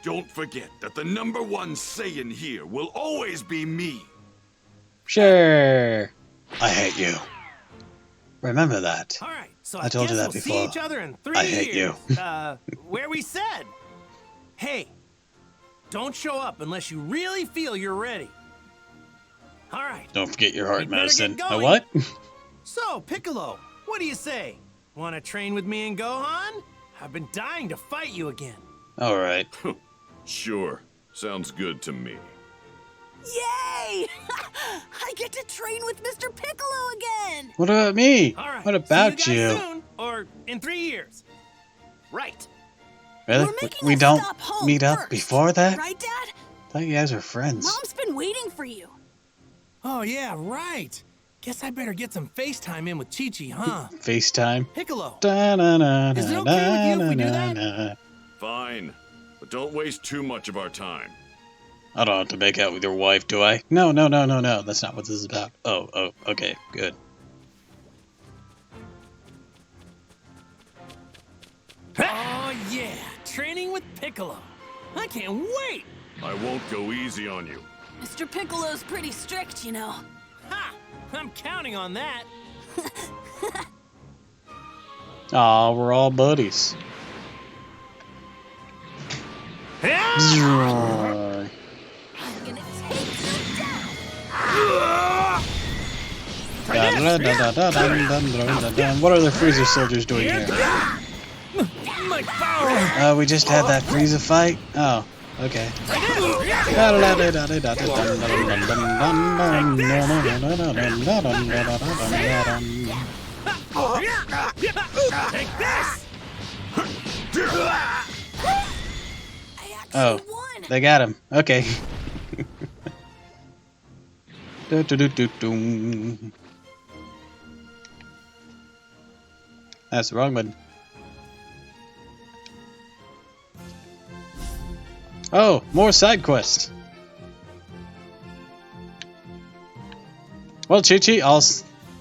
Don't forget that the #1 Saiyan here will always be me. Sure. I hate you. Remember that. All right, so I told you guess that we'll before. see each other in 3 I hate years. you. Where we said. Hey, don't show up unless you really feel you're ready. All right. Don't forget your heart We'd better medicine. get A going. what? So, Piccolo, what do you say? Want to train with me and Gohan? I've been dying to fight you again. All right. Sure. Sounds good to me. Yay! I get to train with Mr. Piccolo again! What about me? All right. What about see you? you? Guys soon, or in 3 years. Right. Really? We're making We a don't stop home meet up first, before that? Right, Dad? Thought you guys were friends. Mom's been waiting for you. Oh, yeah, right. Guess I better get some FaceTime in with Chi-Chi, huh? FaceTime. Piccolo. Da-na-na-na, Is it okay with you if we do that? na-na-na. Fine. But don't waste too much of our time. I don't have to make out with your wife, do I? No. That's not what this is about. Oh, okay, good. Oh, yeah. Training with Piccolo. I can't wait. I won't go easy on you. Mr. Piccolo's pretty strict, you know. Ha! I'm counting on that. Aw, we're all buddies. I'm gonna take you down. What are the Frieza soldiers doing here? My power. We just had that Frieza fight? Oh, okay. Take this. Oh, they got him. Okay. That's the wrong button. Oh, more side quests. Well, Chi-Chi,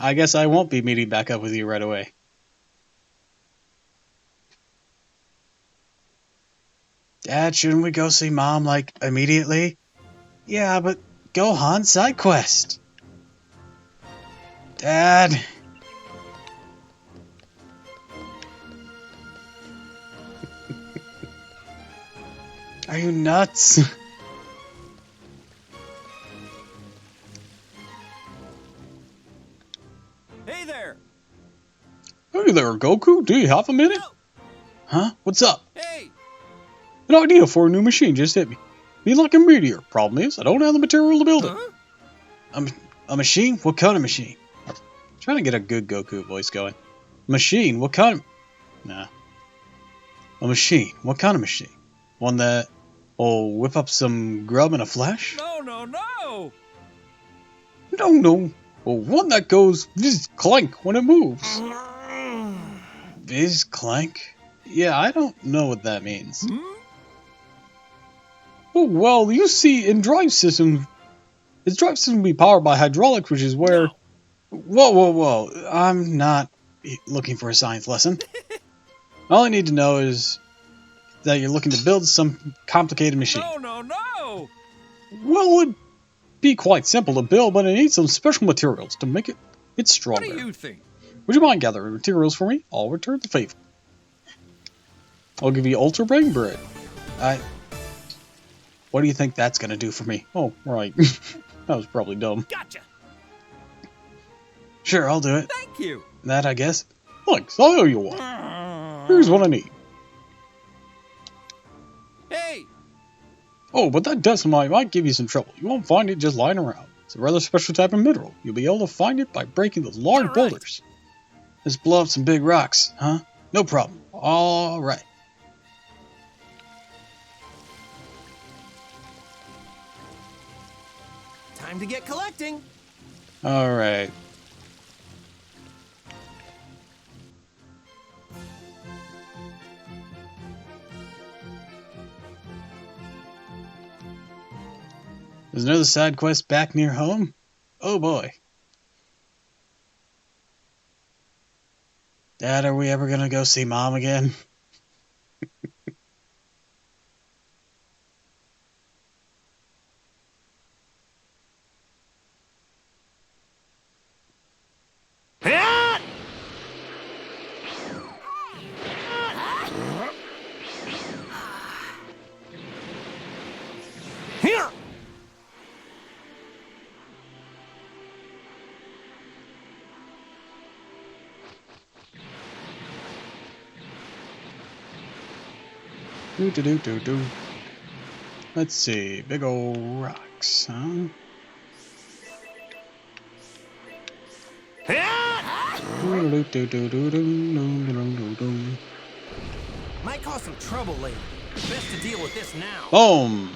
I guess I won't be meeting back up with you right away. Dad, shouldn't we go see Mom, like, immediately? Yeah, but Gohan side quest. Dad. Are you nuts? Hey there. Hey there, Goku. Do you have a minute? Huh? What's up? Hey. An idea for a new machine just hit me. Be like a meteor. Problem is, I don't have the material to build it. A machine? What kind of machine? I'm trying to get a good Goku voice going. Machine? What kind of... Nah. A machine? What kind of machine? One that will whip up some grub in a flash? No. No. Well, one that goes viz clank when it moves. Viz clank? Yeah, I don't know what that means. Oh, well, you see, in drive systems, its drive system will be powered by hydraulics, which is where... Whoa. I'm not looking for a science lesson. All I need to know is that you're looking to build some complicated machine. No. Well, it'd be quite simple to build, but it needs some special materials to make it stronger. What do you think? Would you mind gathering materials for me? I'll return the favor. I'll give you Ultra Brain Bread. What do you think that's gonna do for me? Oh, right. That was probably dumb. Gotcha. Sure, I'll do it. Thank you. That, I guess. Thanks, I owe you one. Here's what I need. Hey. Oh, but that decimite might give you some trouble. You won't find it just lying around. It's a rather special type of mineral. You'll be able to find it by breaking those large boulders. Let's blow up some big rocks, huh? No problem. All right. Time to get collecting. All right. There's another side quest back near home? Oh boy. Dad, are we ever gonna go see Mom again? Do. Let's see, big old rocks, huh? Might cause some trouble later. Best to deal with this now. Boom!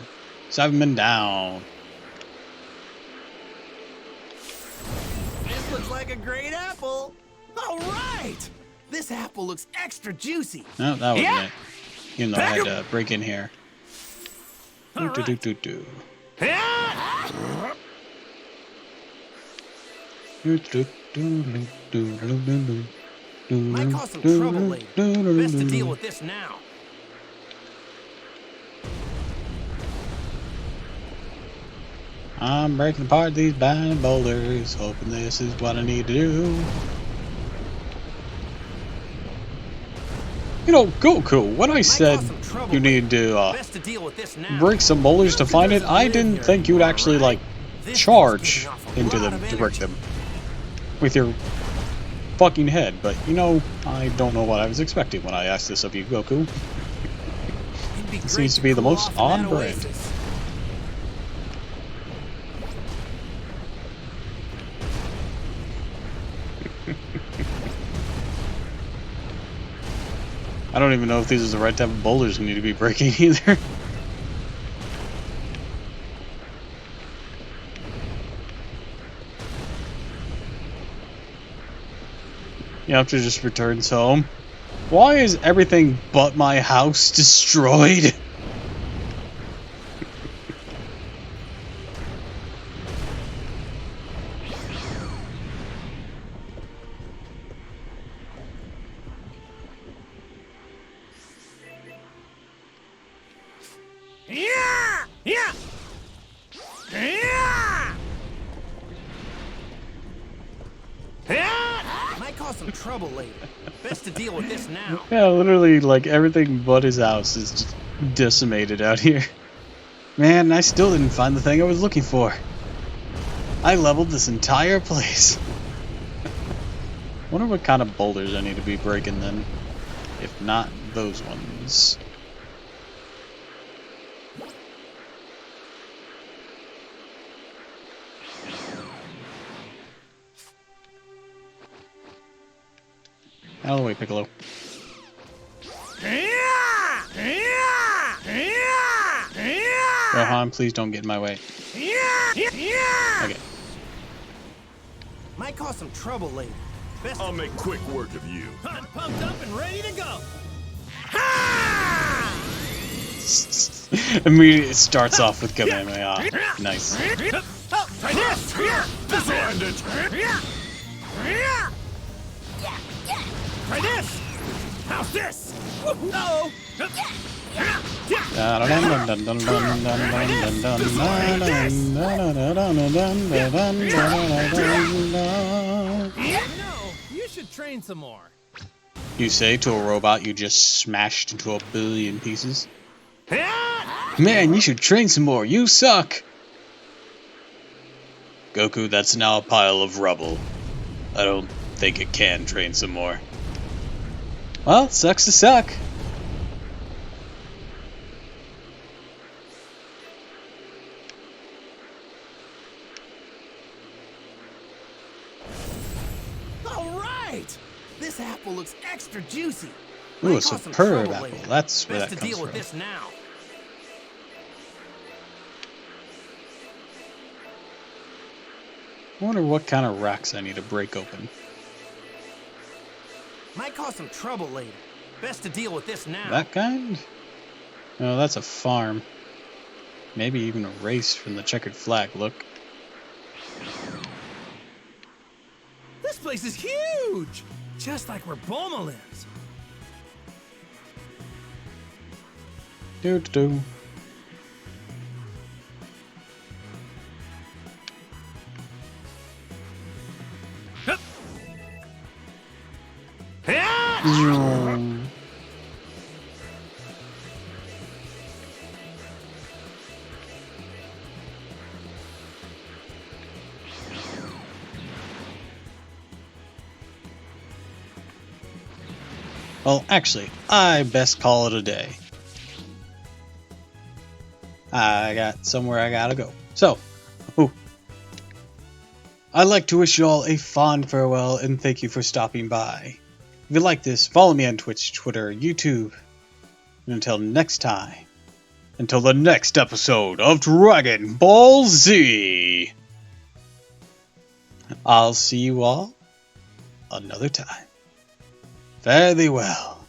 7 men down. This looks like a great apple. All right! This apple looks extra juicy. No, that wasn't it. Even though I had to break in here. Right. Might cause some trouble later. Best to deal with this now. I'm breaking apart these binding boulders, hoping this is what I need to do. You know, Goku, when I said you needed to break some boulders to find it, I didn't think you'd actually, like, charge into them to break them with your fucking head. But, you know, I don't know what I was expecting when I asked this of you, Goku. It seems to be the most on brand. I don't even know if these are the right type of boulders we need to be breaking either. Yamcha just returns home. Why is everything but my house destroyed? Might cause some trouble later. Best to deal with this now. Yeah, literally, like, everything but his house is just decimated out here. Man, I still didn't find the thing I was looking for. I leveled this entire place. Wonder what kind of boulders I need to be breaking then. If not those ones. Out of the way, Piccolo. Gohan, please don't get in my way. Okay. Might cause some trouble later. Best I'll make quick work of you. I'm pumped up and ready to go. Immediately it starts off with Kamehameha. Nice. Oh, try this! This'll end it! Try this! How's this? Uh-oh! You should train some more. You say to a robot you just smashed into a billion pieces? Man, you should train some more. You suck! Goku, that's now a pile of rubble. I don't think it can train some more. Well, sucks to suck. All right! This apple looks extra juicy. Ooh, a superb apple. That's where that Best to comes deal with from. this now. I wonder what kind of rocks I need to break open. Might cause some trouble later. Best to deal with this now. That kind? No, that's a farm. Maybe even erased from the checkered flag, look. This place is huge! Just like where Bulma lives. Do. Well, actually, I best call it a day. I got somewhere I gotta go. So, I'd like to wish you all a fond farewell and thank you for stopping by. If you like this, follow me on Twitch, Twitter, YouTube. And until next time, until the next episode of Dragon Ball Z, I'll see you all another time. Fare thee well.